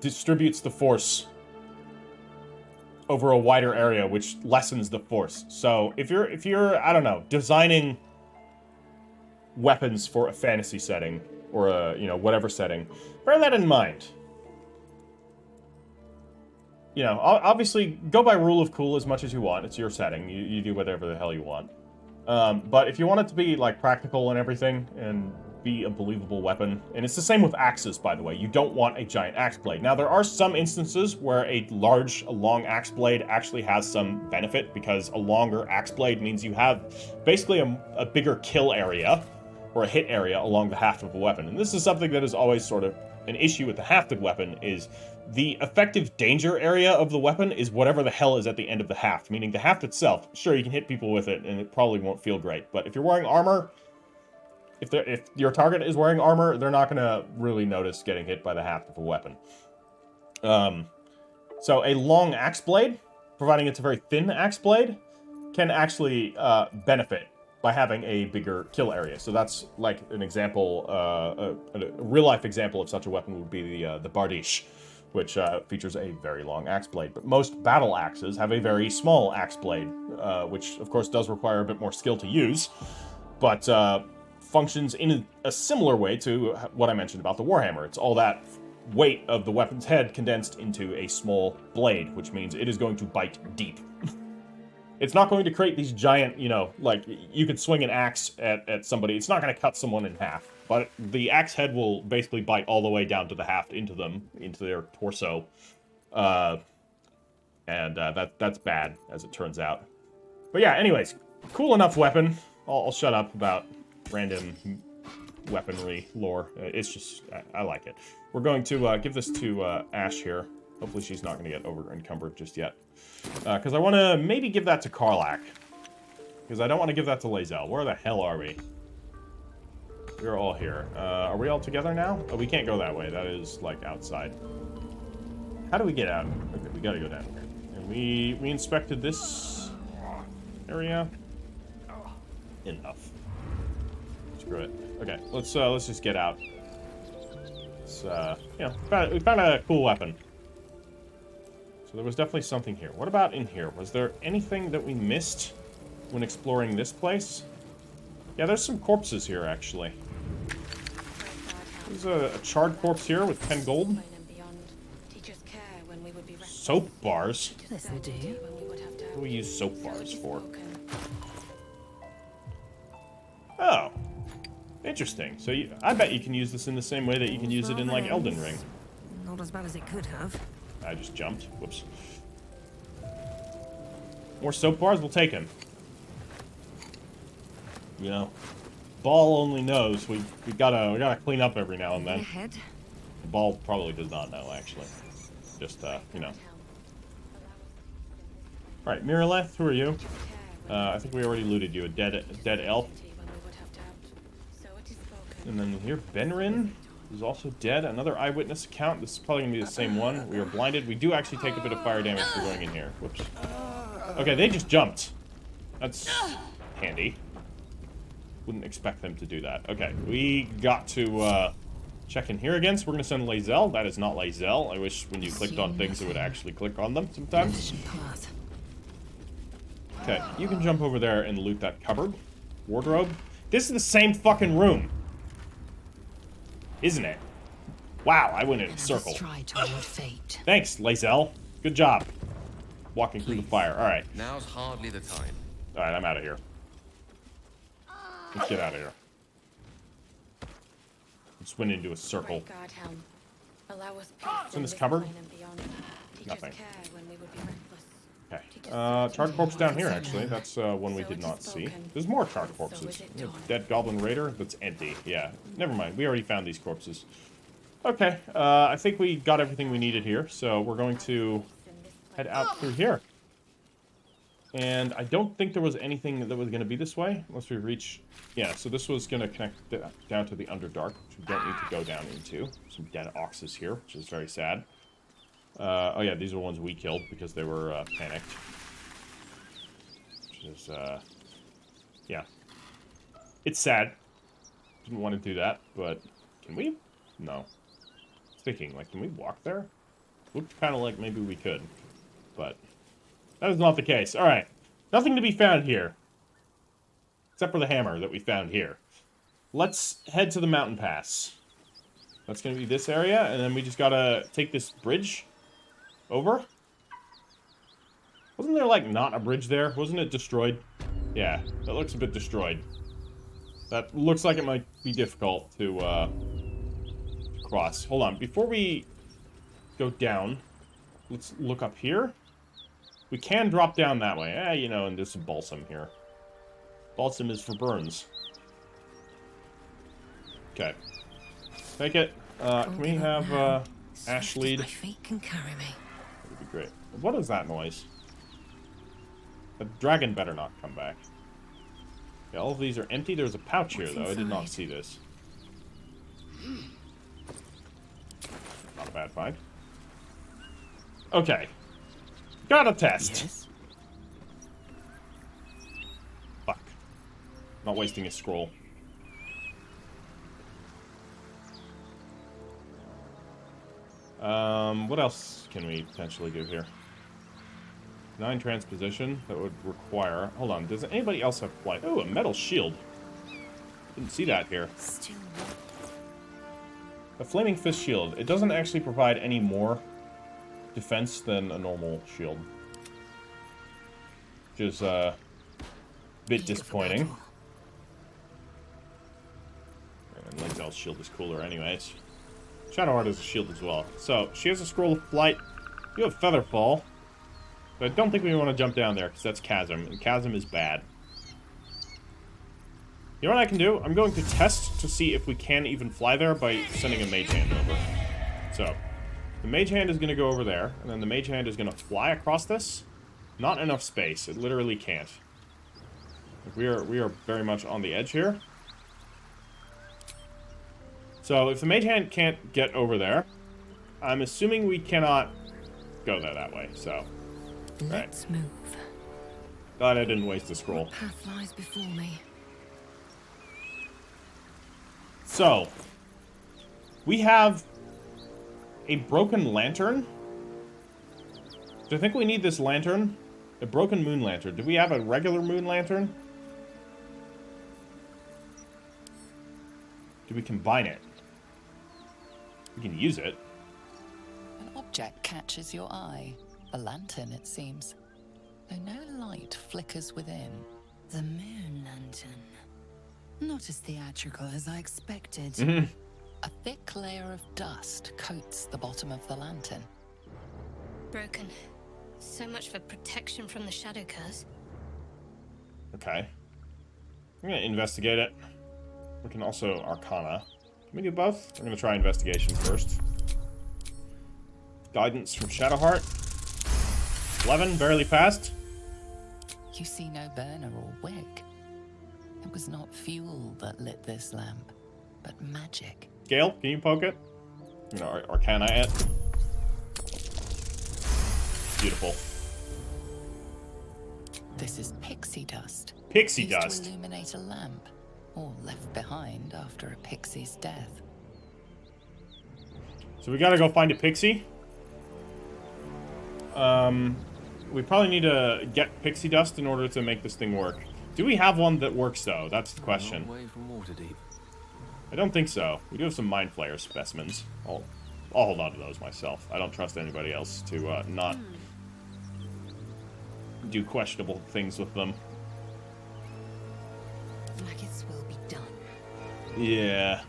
distributes the force over a wider area, which lessens the force. So if you're I don't know, designing weapons for a fantasy setting or a, you know, whatever setting, bear that in mind. You know, obviously, go by rule of cool as much as you want. It's your setting. You do whatever the hell you want. But if you want it to be, like, practical and everything, and be a believable weapon, and it's the same with axes, by the way. You don't want a giant axe blade. Now, there are some instances where a long axe blade actually has some benefit, because a longer axe blade means you have basically a bigger kill area, or a hit area, along the haft of a weapon. And this is something that is always sort of an issue with the hafted weapon, is the effective danger area of the weapon is whatever the hell is at the end of the haft, meaning the haft itself. Sure, you can hit people with it, and it probably won't feel great, but if you're wearing armor, if your target is wearing armor, they're not going to really notice getting hit by the haft of a weapon. So a long axe blade, providing it's a very thin axe blade, can actually benefit by having a bigger kill area. So that's like an example, a real-life example of such a weapon would be the Bardiche, which features a very long axe blade. But most battle axes have a very small axe blade, which of course does require a bit more skill to use, but functions in a similar way to what I mentioned about the Warhammer. It's all that weight of the weapon's head condensed into a small blade, which means it is going to bite deep. It's not going to create these giant, you know, like, you could swing an axe at somebody. It's not going to cut someone in half. But the axe head will basically bite all the way down to the haft, into their torso. That's bad, as it turns out. But yeah, anyways, cool enough weapon. I'll shut up about random weaponry lore. It's just, I like it. We're going to give this to Ash here. Hopefully she's not going to get over-encumbered just yet. Because I want to maybe give that to Karlach. Because I don't want to give that to Lae'zel. Where the hell are we? We're all here. Are we all together now? Oh, we can't go that way. That is, like, outside. How do we get out? Okay, we gotta go down here. And we inspected this area. Enough. Screw it. Okay, let's just get out. It's, you know, we found a cool weapon. So there was definitely something here. What about in here? Was there anything that we missed when exploring this place? Yeah, there's some corpses here, actually. There's a charred corpse here with 10 gold. Soap bars? Yes, I do. What do we use soap bars for? Oh. Interesting. So I bet you can use this in the same way that you can use it in, like, Elden Ring. Not as bad as it could have. I just jumped. Whoops. More soap bars? We'll take him. You know, Ball only knows we gotta clean up every now and then. Ahead. Ball probably does not know, actually. Just, you know. Alright, Miraleth, who are you? I think we already looted you, a dead elf. And then here, Benrin is also dead. Another eyewitness account. This is probably going to be the same one. We are blinded. We do actually take a bit of fire damage for going in here. Whoops. Okay, they just jumped. That's handy. Wouldn't expect them to do that. Okay, we got to check in here again. So we're going to send Lae'zel. That is not Lae'zel. I wish when you clicked on things it would actually click on them sometimes. Okay, you can jump over there and loot that cupboard. Wardrobe. This is the same fucking room. Isn't it? Wow, I went in a circle. Thanks, Lae'zel. Good job. Walking through the fire. Alright. Now's hardly the time. Alright, I'm out of here. Let's get out of here. Just went into a circle. What's in this cupboard? Nothing. Okay. Charred corpse down here, actually. That's one we did not see. There's more charred corpses. Dead goblin raider that's empty. Yeah. Never mind. We already found these corpses. Okay. I think we got everything we needed here, so we're going to head out through here. And I don't think there was anything that was going to be this way, unless we reach... Yeah, so this was going to connect down to the Underdark, which we don't need to go down into. Some dead oxes here, which is very sad. Oh yeah, these are the ones we killed because they were panicked. Which is, yeah. It's sad. Didn't want to do that, but can we? No. I was thinking, like, can we walk there? Looked kind of like maybe we could, but that is not the case. All right, nothing to be found here, except for the hammer that we found here. Let's head to the mountain pass. That's going to be this area, and then we just gotta take this bridge over. Wasn't there, like, not a bridge there? Wasn't it destroyed? Yeah, that looks a bit destroyed. That looks like it might be difficult to cross. Hold on, before we go down, let's look up here. We can drop down that way. You know, and there's some balsam here. Balsam is for burns. Okay. Take it. Can we have Ash lead? My feet can carry me. That would be great. What is that noise? The dragon better not come back. Okay, all of these are empty. There's a pouch here, though. I did not see this. Not a bad find. Okay. Got a test. Yes. Fuck. Not wasting a scroll. What else can we potentially do here? 9 transposition, that would require... Hold on, does anybody else have flight? Oh, a metal shield. Didn't see that here. Still A flaming fist shield. It doesn't actually provide any more defense than a normal shield. Which is, a bit disappointing. And Lae'zel's shield is cooler anyways. Shadowheart has a shield as well. So, she has a scroll of flight. You have Featherfall. But I don't think we want to jump down there, because that's Chasm. And Chasm is bad. You know what I can do? I'm going to test to see if we can even fly there by sending a Mage Hand over. So, the Mage Hand is going to go over there, and then the Mage Hand is going to fly across this. Not enough space. It literally can't. We are very much on the edge here. So, if the Mage Hand can't get over there, I'm assuming we cannot go there that way, so... Let's move. Glad I didn't waste the scroll. What path lies before me? So, we have a broken lantern. Do I think we need this lantern? A broken moon lantern. Do we have a regular moon lantern? Do we combine it? We can use it. An object catches your eye. A lantern, it seems. Though no light flickers within. The moon lantern. Not as theatrical as I expected. A thick layer of dust coats the bottom of the lantern. Broken. So much for protection from the shadow curse. Okay. I'm gonna investigate it. We can also Arcana. Can we do both? I'm gonna try investigation first. Guidance from Shadowheart. 11, barely passed. You see no burner or wick. It was not fuel that lit this lamp, but magic. Gale, can you poke it? You know, Arcana it. Beautiful. This is pixie dust. Pixie used dust. to illuminate a lamp, or left behind after a pixie's death. So we gotta go find a pixie. We probably need to get pixie dust in order to make this thing work. Do we have one that works, though? That's the question. Away from Waterdeep. I don't think so. We do have some Mind Flayer specimens. I'll hold on to those myself. I don't trust anybody else to not do questionable things with them. Maggots will be done. Yeah.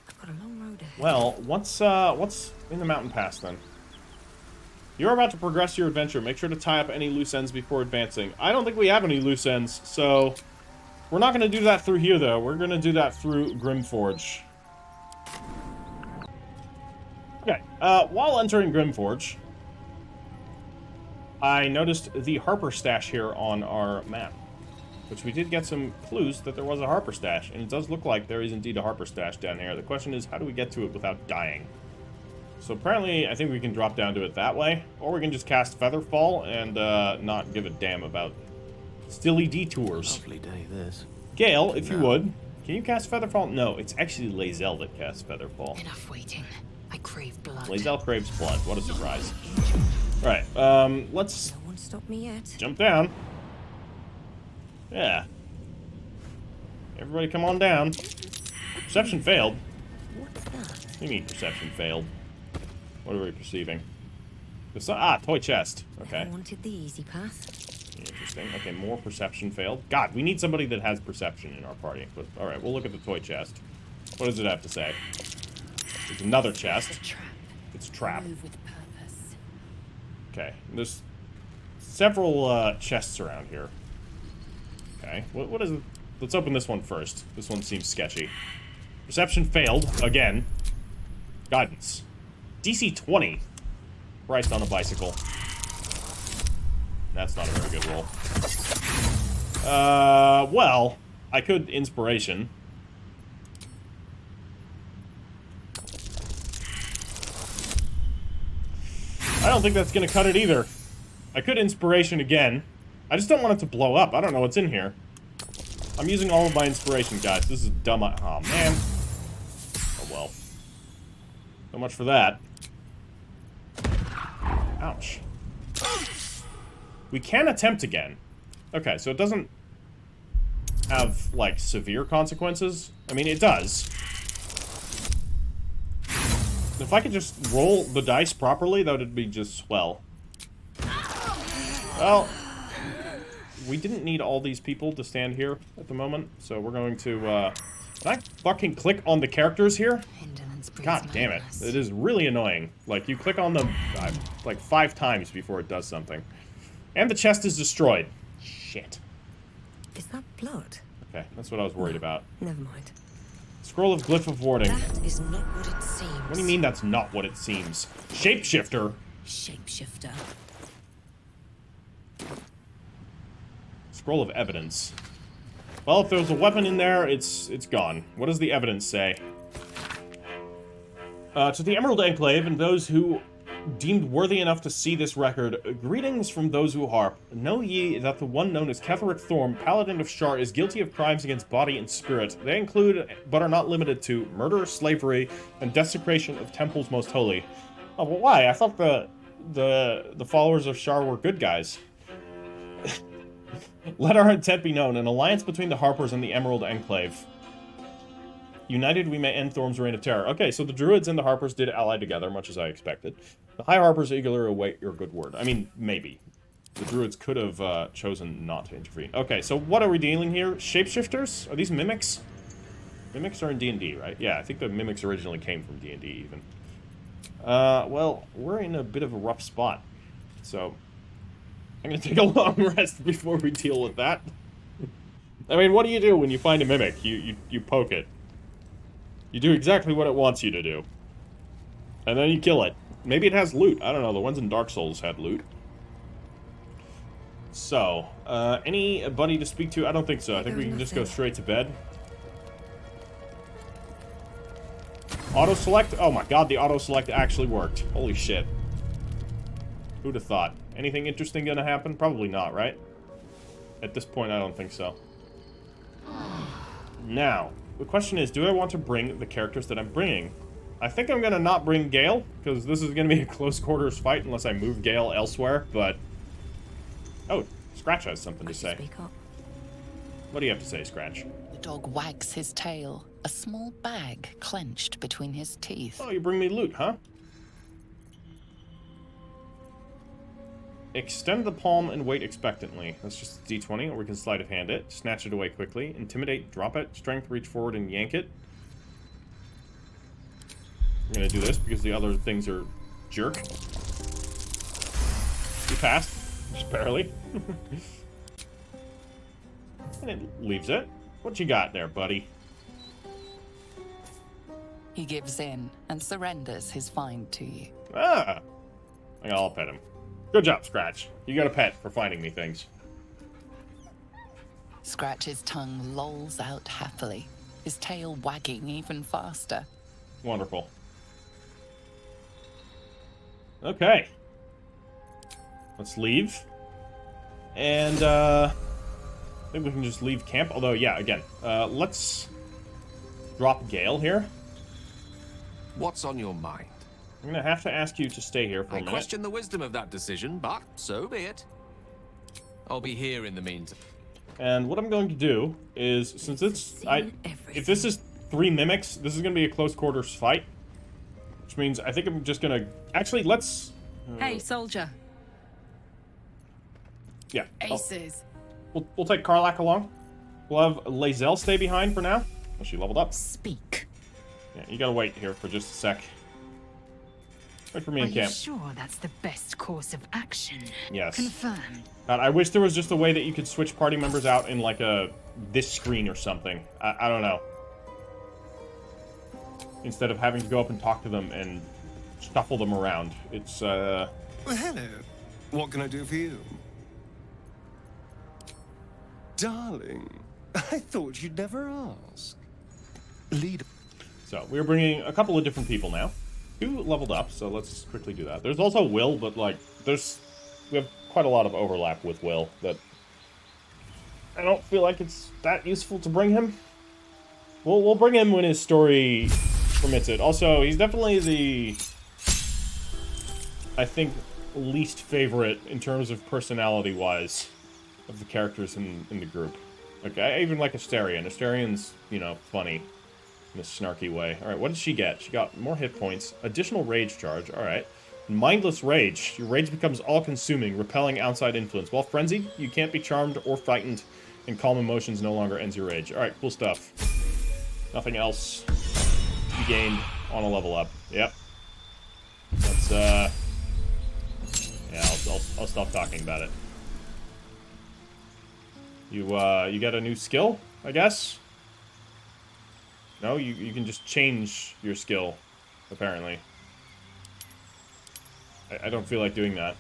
I've got a long road ahead. Well, what's in the mountain pass then? You're about to progress your adventure. Make sure to tie up any loose ends before advancing. I don't think we have any loose ends, so we're not going to do that through here, though. We're going to do that through Grimforge. Okay, while entering Grimforge, I noticed the Harper stash here on our map, which we did get some clues that there was a Harper stash, and it does look like there is indeed a Harper stash down here. The question is, how do we get to it without dying? So apparently, I think we can drop down to it that way, or we can just cast Featherfall and not give a damn about silly detours. Lovely day, this. Gale, if you would, can you cast Featherfall? No, it's actually Lae'zel that casts Featherfall. Enough waiting. I crave blood. Lae'zel craves blood. What a surprise. Alright, let's No one stop me yet. jump down. Yeah. Everybody come on down. Perception failed. What's that? What do you mean perception failed? What are we perceiving? Toy chest. Okay. Never wanted the easy path. Interesting. Okay, more perception failed. God, we need somebody that has perception in our party. But alright, we'll look at the toy chest. What does it have to say? There's another chest. It's a trap. It's a trap. Move with purpose. Okay, there's several chests around here. Okay, what is it? Let's open this one first. This one seems sketchy. Perception failed, again. Guidance. DC 20. Christ on a bicycle. That's not a very good roll. Well, I could Inspiration. I don't think that's gonna cut it either. I could Inspiration again. I just don't want it to blow up. I don't know what's in here. I'm using all of my Inspiration, guys. This is dumb. Oh, man. Oh, well. So much for that. Ouch. We can attempt again. Okay, so it doesn't have, like, severe consequences. I mean, it does. If I could just roll the dice properly, that would be just swell. Well, we didn't need all these people to stand here at the moment, so we're going to, can I fucking click on the characters here? God damn it. It is really annoying. Like, you click on them, like, 5 times before it does something. And the chest is destroyed. Shit. Is that blood? Okay, that's what I was worried about. Never mind. Scroll of Glyph of Warding. That is not what it seems. What do you mean that's not what it seems? Shapeshifter. Shapeshifter. Scroll of Evidence. Well, if there's a weapon in there, it's gone. What does the evidence say? To the Emerald Enclave and those who deemed worthy enough to see this record, greetings from those who harp. Know ye that the one known as Ketheric Thorm, Paladin of Shar, is guilty of crimes against body and spirit. They include, but are not limited to, murder, slavery, and desecration of temples most holy. Oh, but why? I thought the followers of Shar were good guys. Let our intent be known, an alliance between the Harpers and the Emerald Enclave. United, we may end Thorm's reign of terror. Okay, so the Druids and the Harpers did ally together, much as I expected. The High Harpers eagerly await your good word. I mean, maybe. The druids could have chosen not to intervene. Okay, so what are we dealing here? Shapeshifters? Are these mimics? Mimics are in D&D, right? Yeah, I think the mimics originally came from D&D even. Well, we're in a bit of a rough spot. So, I'm gonna take a long rest before we deal with that. I mean, what do you do when you find a mimic? You poke it. You do exactly what it wants you to do. And then you kill it. Maybe it has loot. I don't know, the ones in Dark Souls had loot. So, anybody to speak to? I don't think so. I think we can just go straight to bed. Auto-select? Oh my god, the auto-select actually worked. Holy shit. Who'd have thought? Anything interesting gonna happen? Probably not, right? At this point, I don't think so. Now, the question is, do I want to bring the characters that I'm bringing? I think I'm gonna not bring Gale, because this is gonna be a close quarters fight unless I move Gale elsewhere, but... Oh, Scratch has something to say. What do you have to say, Scratch? The dog wags his tail, a small bag clenched between his teeth. Oh, you bring me loot, huh? Extend the palm and wait expectantly. That's just a D20, or we can sleight of hand it. Snatch it away quickly. Intimidate, drop it. Strength, reach forward and yank it. I'm gonna do this because the other things are jerk. You passed. Just barely. And it leaves it. What you got there, buddy? He gives in and surrenders his find to you. Ah! I'll pet him. Good job, Scratch. You got a pet for finding me things. Scratch's tongue lolls out happily, his tail wagging even faster. Wonderful. Okay. Let's leave. And, I think we can just leave camp. Although, yeah, again, let's drop Gale here. What's on your mind? I'm gonna have to ask you to stay here for a minute. I question the wisdom of that decision, but so be it. I'll be here in the meantime. And what I'm going to do is, since it's... if this is 3 mimics, this is gonna be a close quarters fight. Which means I think I'm just gonna... Actually, let's... Hey, soldier. Yeah. Aces. We'll take Karlach along. We'll have Lae'zel stay behind for now. Oh, she leveled up. Speak. Yeah, you gotta wait here for just a sec. Wait for me in camp. Are you sure that's the best course of action? Yes. Confirmed. God, I wish there was just a way that you could switch party members out in like this screen or something. I don't know. Instead of having to go up and talk to them and shuffle them around. It's Well, hello. What can I do for you? Darling, I thought you'd never ask. Lead. So, we're bringing a couple of different people now. 2 leveled up, so let's quickly do that. There's also Will, but like, we have quite a lot of overlap with Will that I don't feel like it's that useful to bring him. We'll bring him when his story permits it. Also, he's definitely the, I think, least favorite in terms of personality-wise of the characters in the group. Like, I even like Asterion. Asterian's, you know, funny in a snarky way. Alright, what did she get? She got more hit points, additional rage charge, alright. Mindless rage. Your rage becomes all-consuming, repelling outside influence. While frenzied, you can't be charmed or frightened, and calm emotions no longer ends your rage. Alright, cool stuff. Nothing else you gained on a level up. Yep. Let's, yeah, I'll stop talking about it. You got a new skill, I guess? No, you can just change your skill, apparently. I don't feel like doing that.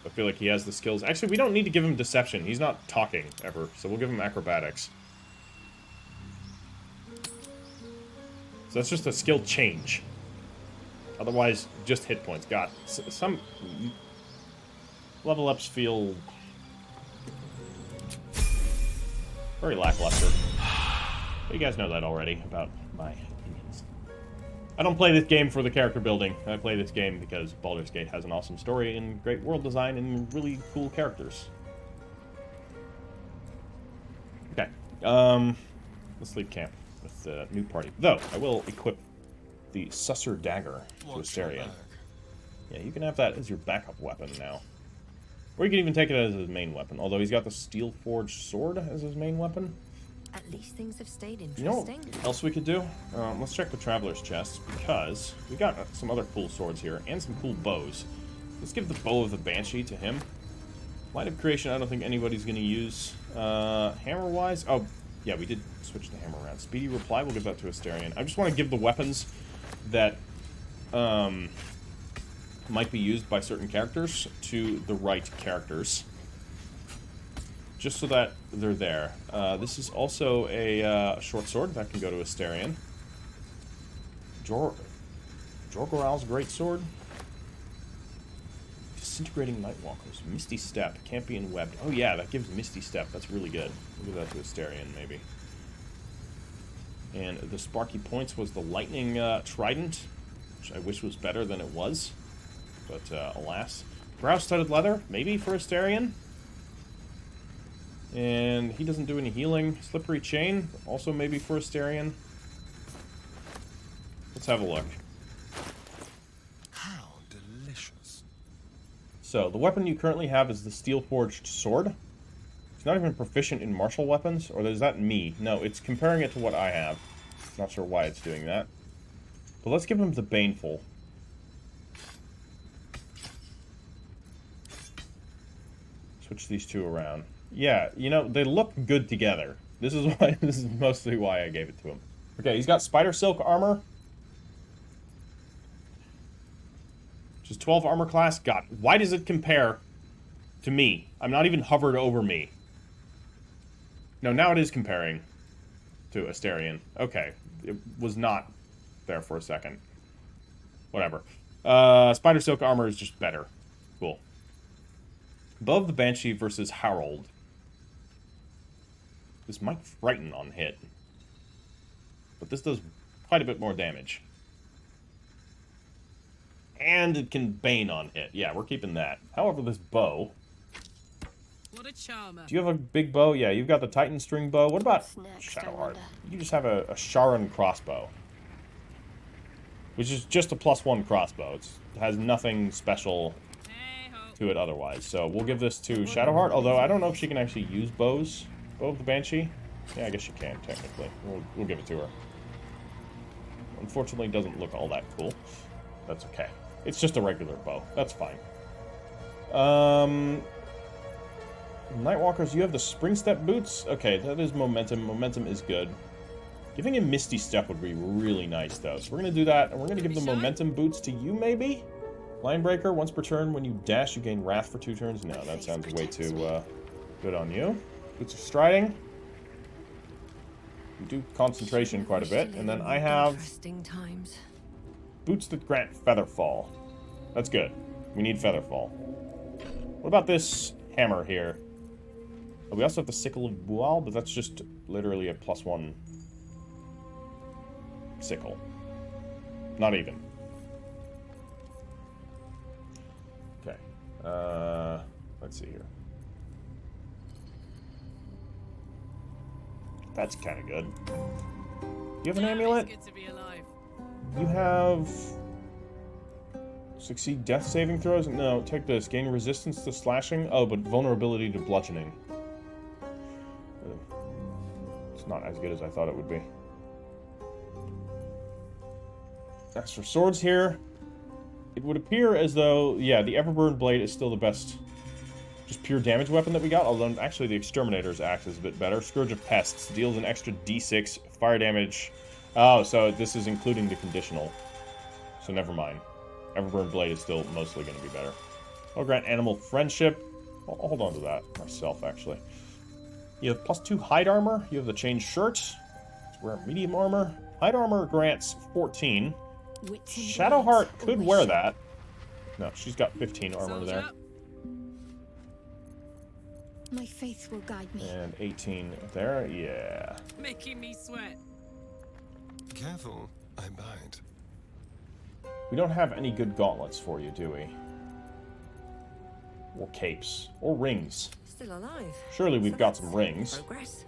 I feel like he has the skills. Actually, we don't need to give him deception. He's not talking, ever. So we'll give him acrobatics. So that's just a skill change. Otherwise, just hit points. God, some level ups feel very lackluster. But you guys know that already about my opinions. I don't play this game for the character building. I play this game because Baldur's Gate has an awesome story and great world design and really cool characters. Okay, let's leave camp with the new party. Though, I will equip the Susser Dagger to Asterion. Yeah, you can have that as your backup weapon now. Or you can even take it as his main weapon, although he's got the steel forged sword as his main weapon. At least things have stayed You know interesting. what else we could do? Let's check the Traveler's chest, because we got some other cool swords here, and some cool bows. Let's give the Bow of the Banshee to him. Light of Creation, I don't think anybody's going to use. Hammer-wise? Oh, yeah, we did switch the hammer around. Speedy Reply, we'll give that to Asterion. I just want to give the weapons that might be used by certain characters to the right characters. Just so that they're there. This is also a short sword that can go to Asterion. Jorgoral's great sword. Disintegrating Nightwalkers. Misty Step. Can't be enwebbed. Oh yeah, that gives Misty Step. That's really good. We'll give that to Asterion, maybe. And the Sparky Points was the Lightning Trident, which I wish was better than it was. But alas. Brow-studded leather, maybe for Asterion. And he doesn't do any healing. Slippery Chain, also maybe for Asterion. Let's have a look. How delicious. So, the weapon you currently have is the steel-forged sword. It's not even proficient in martial weapons, or is that me? No, it's comparing it to what I have. Not sure why it's doing that. But let's give him the Baneful. Switch these two around. Yeah, you know, they look good together. This is why. This is mostly why I gave it to him. Okay, he's got Spider Silk armor. Which is 12 armor class. God, why does it compare to me? I'm not even hovered over me. No, now it is comparing to Asterion. Okay, it was not there for a second. Whatever. Spider Silk armor is just better. Cool. Bow of the Banshee versus Harold. This might frighten on hit. But this does quite a bit more damage. And it can bane on hit. Yeah, we're keeping that. However, this bow... What a charmer. Do you have a big bow? Yeah, you've got the Titan string bow. What about Shadowheart? You just have a Sharon crossbow. Which is just a +1 crossbow. It has nothing special to it otherwise. So we'll give this to Shadowheart, although I don't know if she can actually use bows. Bow of the Banshee? Yeah, I guess she can, technically. We'll give it to her. Unfortunately, it doesn't look all that cool. That's okay. It's just a regular bow. That's fine. Nightwalkers, you have the Spring Step boots? Okay, that is momentum. Momentum is good. Giving him Misty Step would be really nice, though. So we're going to do that, and we're going to give the momentum boots to you, maybe? Linebreaker, once per turn, when you dash, you gain Wrath for 2 turns. No, that sounds way too good on you. Boots of Striding. You do concentration quite a bit. And then I have boots that grant Featherfall. That's good. We need Featherfall. What about this hammer here? Oh, we also have the Sickle of Bual, but that's just literally a +1 sickle. Not even. Okay. Let's see here. That's kind of good. You have an amulet? You have... Succeed death saving throws? No, take this. Gain resistance to slashing? Oh, but vulnerability to bludgeoning. It's not as good as I thought it would be. As for swords here, it would appear as though, yeah, the Everburn Blade is still the best just pure damage weapon that we got, although actually the Exterminator's axe is a bit better. Scourge of Pests deals an extra d6 fire damage. Oh, so this is including the conditional. So never mind. Everburn Blade is still mostly going to be better. I'll grant Animal Friendship. I'll hold on to that myself, actually. You have +2 hide armor. You have the chain shirt. Let's wear medium armor. Hide armor grants 14. Shadowheart could wear that. No, she's got 15 armor there. My faith will guide me. And 18 there, yeah. Making me sweat. Careful, I bite. We don't have any good gauntlets for you, do we? Or capes. Or rings. Still alive. Surely we've got some rings. Progress.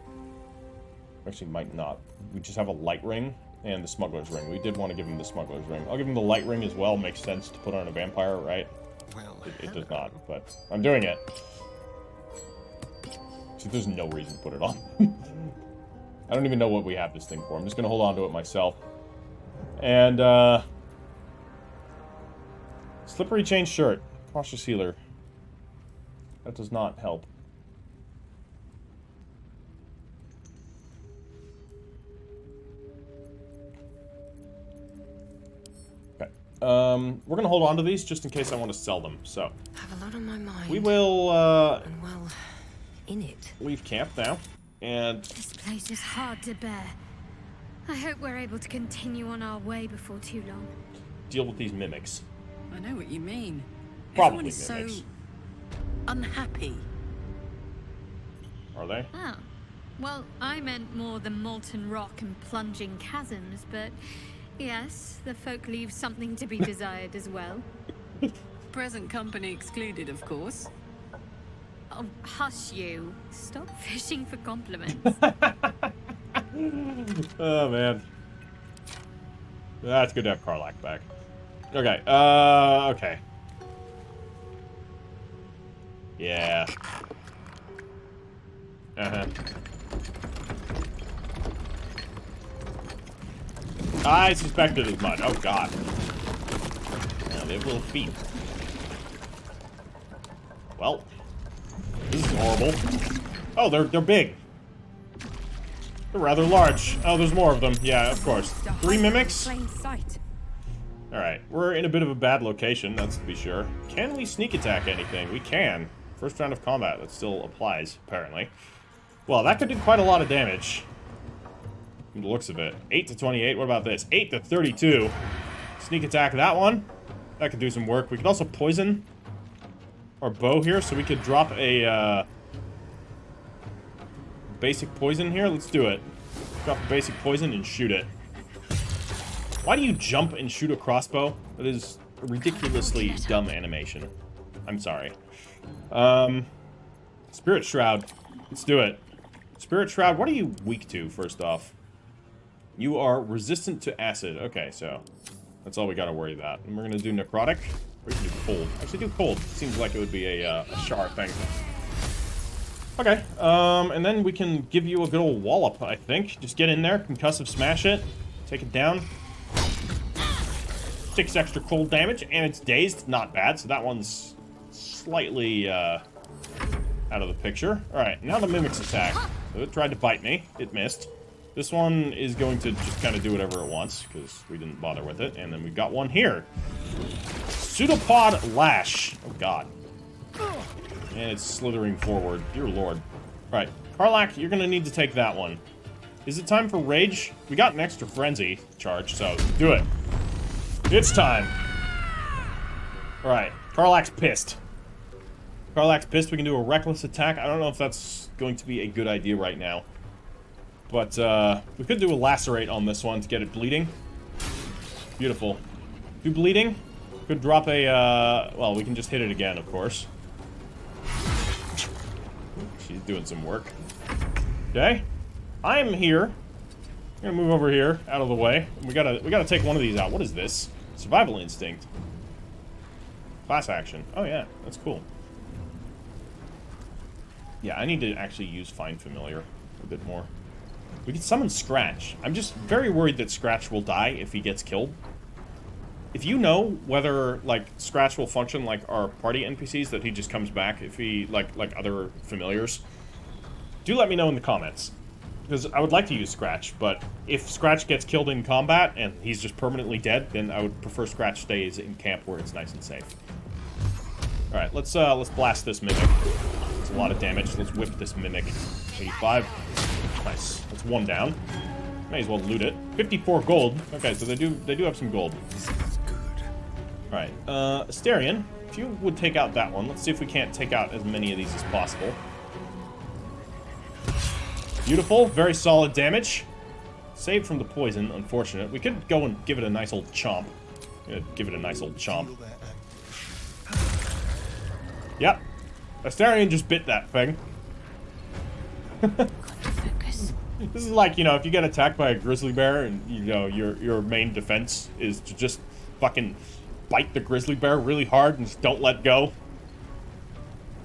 Actually, might not. We just have a light ring and the smuggler's ring. We did want to give him the smuggler's ring. I'll give him the light ring as well. Makes sense to put on a vampire, right? Well, It does not, but I'm doing it. See, there's no reason to put it on. I don't even know what we have this thing for. I'm just gonna hold on to it myself. And, slippery chain shirt. Cautious healer. That does not help. Okay. We're gonna hold on to these just in case I want to sell them, so. Have a lot on my mind. We will, And well, in it. leave camp now, and... This place is hard to bear. I hope we're able to continue on our way before too long. deal with these mimics. I know what you mean. Probably Everyone is mimics. so unhappy. Are they? Oh. Well, I meant more the molten rock and plunging chasms, but yes, the folk leave something to be desired as well. Present company excluded, of course. Oh, hush you. Stop fishing for compliments. Oh, man. That's good to have Karlach back. Okay, okay. Yeah. Uh-huh. I suspected as much. Oh, God. Now, they have little feet. Well. This is horrible. Oh, they're big. They're rather large. Oh, there's more of them. Yeah, of course. 3 mimics? Alright, we're in a bit of a bad location, that's to be sure. Can we sneak attack anything? We can. First round of combat, that still applies, apparently. Well, that could do quite a lot of damage. From the looks of it. 8 to 28, what about this? 8 to 32. Sneak attack that one. That could do some work. We could also poison our bow here, so we could drop a, basic poison here. Let's do it. Drop a basic poison and shoot it. Why do you jump and shoot a crossbow? That is a ridiculously dumb animation. I'm sorry. Spirit Shroud. Let's do it. Spirit Shroud, what are you weak to, first off? You are resistant to acid. Okay, so that's all we gotta worry about. And we're gonna do necrotic. We can do cold. Actually, do cold. Seems like it would be a Shar thing. Okay, and then we can give you a good old wallop, I think. Just get in there, concussive smash it, take it down. 6 extra cold damage, and it's dazed. Not bad, so that one's slightly, out of the picture. Alright, now the mimic's attack. So it tried to bite me. It missed. This one is going to just kind of do whatever it wants, because we didn't bother with it. And then we've got one here. Pseudopod Lash. Oh, God. And it's slithering forward. Dear Lord. Alright, Karlach, you're going to need to take that one. Is it time for Rage? We got an extra Frenzy charge, so do it. It's time. Alright, Karlach's pissed. Karlach's pissed. We can do a Reckless attack. I don't know if that's going to be a good idea right now. But, we could do a Lacerate on this one to get it bleeding. Beautiful. Do bleeding. Could drop a, well, we can just hit it again, of course. She's doing some work. Okay. I am here. I'm gonna move over here, out of the way. We gotta take one of these out. What is this? Survival instinct. Class action. Oh yeah, that's cool. Yeah, I need to actually use Find Familiar a bit more. We can summon Scratch. I'm just very worried that Scratch will die if he gets killed. If you know whether, like, Scratch will function like our party NPCs, that he just comes back if he, like other familiars, do let me know in the comments. Because I would like to use Scratch, but if Scratch gets killed in combat and he's just permanently dead, then I would prefer Scratch stays in camp where it's nice and safe. Alright, let's blast this Mimic. It's a lot of damage. Let's whip this Mimic. 85. Nice. That's one down. May as well loot it. 54 gold. Okay, so they do have some gold. Alright, Asterion, if you would take out that one, let's see if we can't take out as many of these as possible. Beautiful, very solid damage. Saved from the poison, unfortunate. We could go and give it a nice old chomp. Give it a nice old chomp. Yep. Asterion just bit that thing. This is like, you know, if you get attacked by a grizzly bear and, you know, your main defense is to just fucking bite the grizzly bear really hard and just don't let go.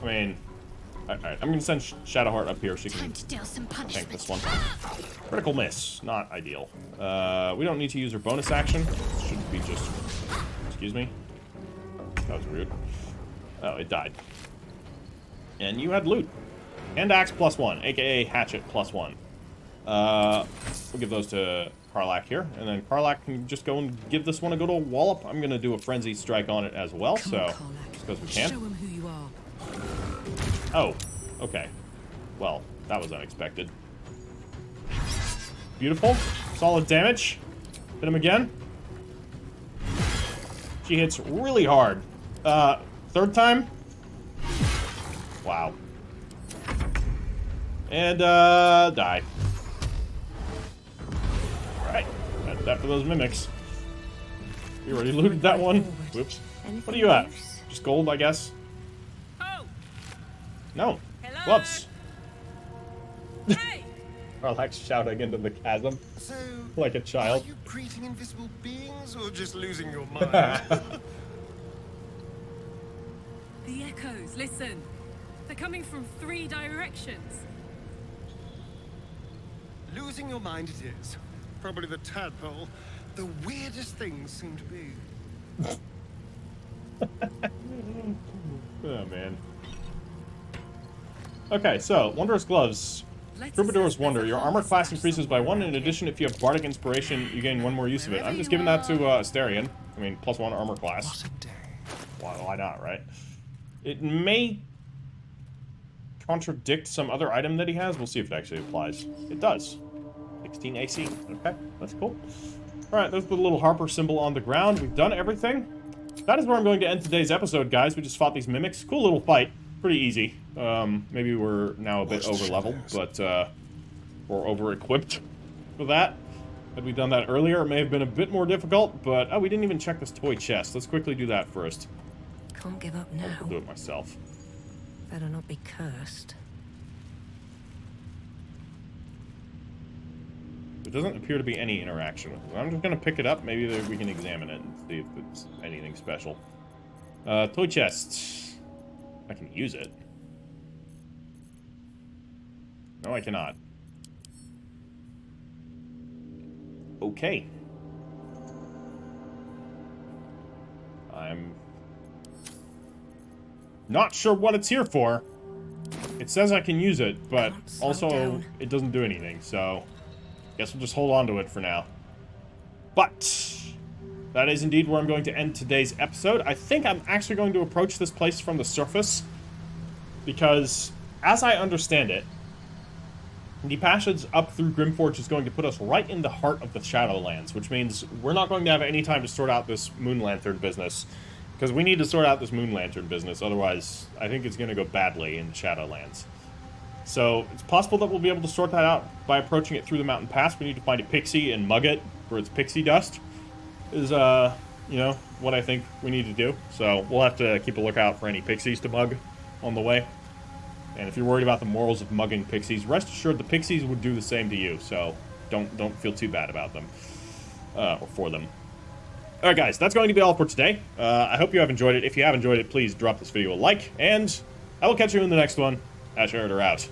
I mean, alright, I'm gonna send Shadowheart up here so you can tank this one. Critical miss, not ideal. We don't need to use our bonus action. This should be just... Excuse me? That was rude. Oh, it died. And you had loot. And axe +1, aka hatchet +1. We'll give those to Karlach here, and then Karlach can just go and give this one a good old wallop. I'm gonna do a frenzy strike on it as well, so just because we can. Show him who you are. Oh, okay. Well, that was unexpected. Beautiful, solid damage. Hit him again. She hits really hard. Third time. Wow. And die. Alright, that's that for those mimics. We already looted that one. Whoops. What are you at? Just gold, I guess? Oh! No. Hello? Whoops. Hey! Karlach's shouting into the chasm. So, Like a child. Are you greeting invisible beings or just losing your mind? The echoes, listen. They're coming from 3 directions. Losing your mind it is. Probably the tadpole. The weirdest things seem to be. Oh, man. Okay, so, Wondrous Gloves. Troubadour's Wonder. Your armor class increases by 1. In addition, if you have Bardic Inspiration, you gain 1 more use of it. I'm just giving that to Astarion. I mean, +1 armor class. What a day. Why not, right? It may contradict some other item that he has. We'll see if it actually applies. It does. 16 AC. Okay, that's cool. Alright, there's the little Harper symbol on the ground. We've done everything. That is where I'm going to end today's episode, guys. We just fought these mimics. Cool little fight. Pretty easy. Maybe we're now a bit over-leveled, but, or over-equipped for that. Had we done that earlier, it may have been a bit more difficult, but, oh, we didn't even check this toy chest. Let's quickly do that first. Can't give up now. I'll do it myself. Better not be cursed. There doesn't appear to be any interaction with it. I'm just going to pick it up. Maybe we can examine it and see if it's anything special. Toy chest. I can use it. No, I cannot. Okay. I'm not sure what it's here for. It says I can use it, but also it doesn't do anything, so guess we'll just hold on to it for now. But that is indeed where I'm going to end today's episode. I think I'm actually going to approach this place from the surface, because as I understand it, the passage up through Grimforge is going to put us right in the heart of the Shadowlands, which means we're not going to have any time to sort out this Moon Lantern business, because we need to sort out this Moon Lantern business, otherwise I think it's going to go badly in the Shadowlands. So it's possible that we'll be able to sort that out by approaching it through the mountain pass. We need to find a pixie and mug it for its pixie dust, is, you know, what I think we need to do. So we'll have to keep a lookout for any pixies to mug on the way. And if you're worried about the morals of mugging pixies, rest assured the pixies would do the same to you, so don't feel too bad about them, or for them. Alright guys, that's going to be all for today. I hope you have enjoyed it. If you have enjoyed it, please drop this video a like, and I will catch you in the next one. Asher out.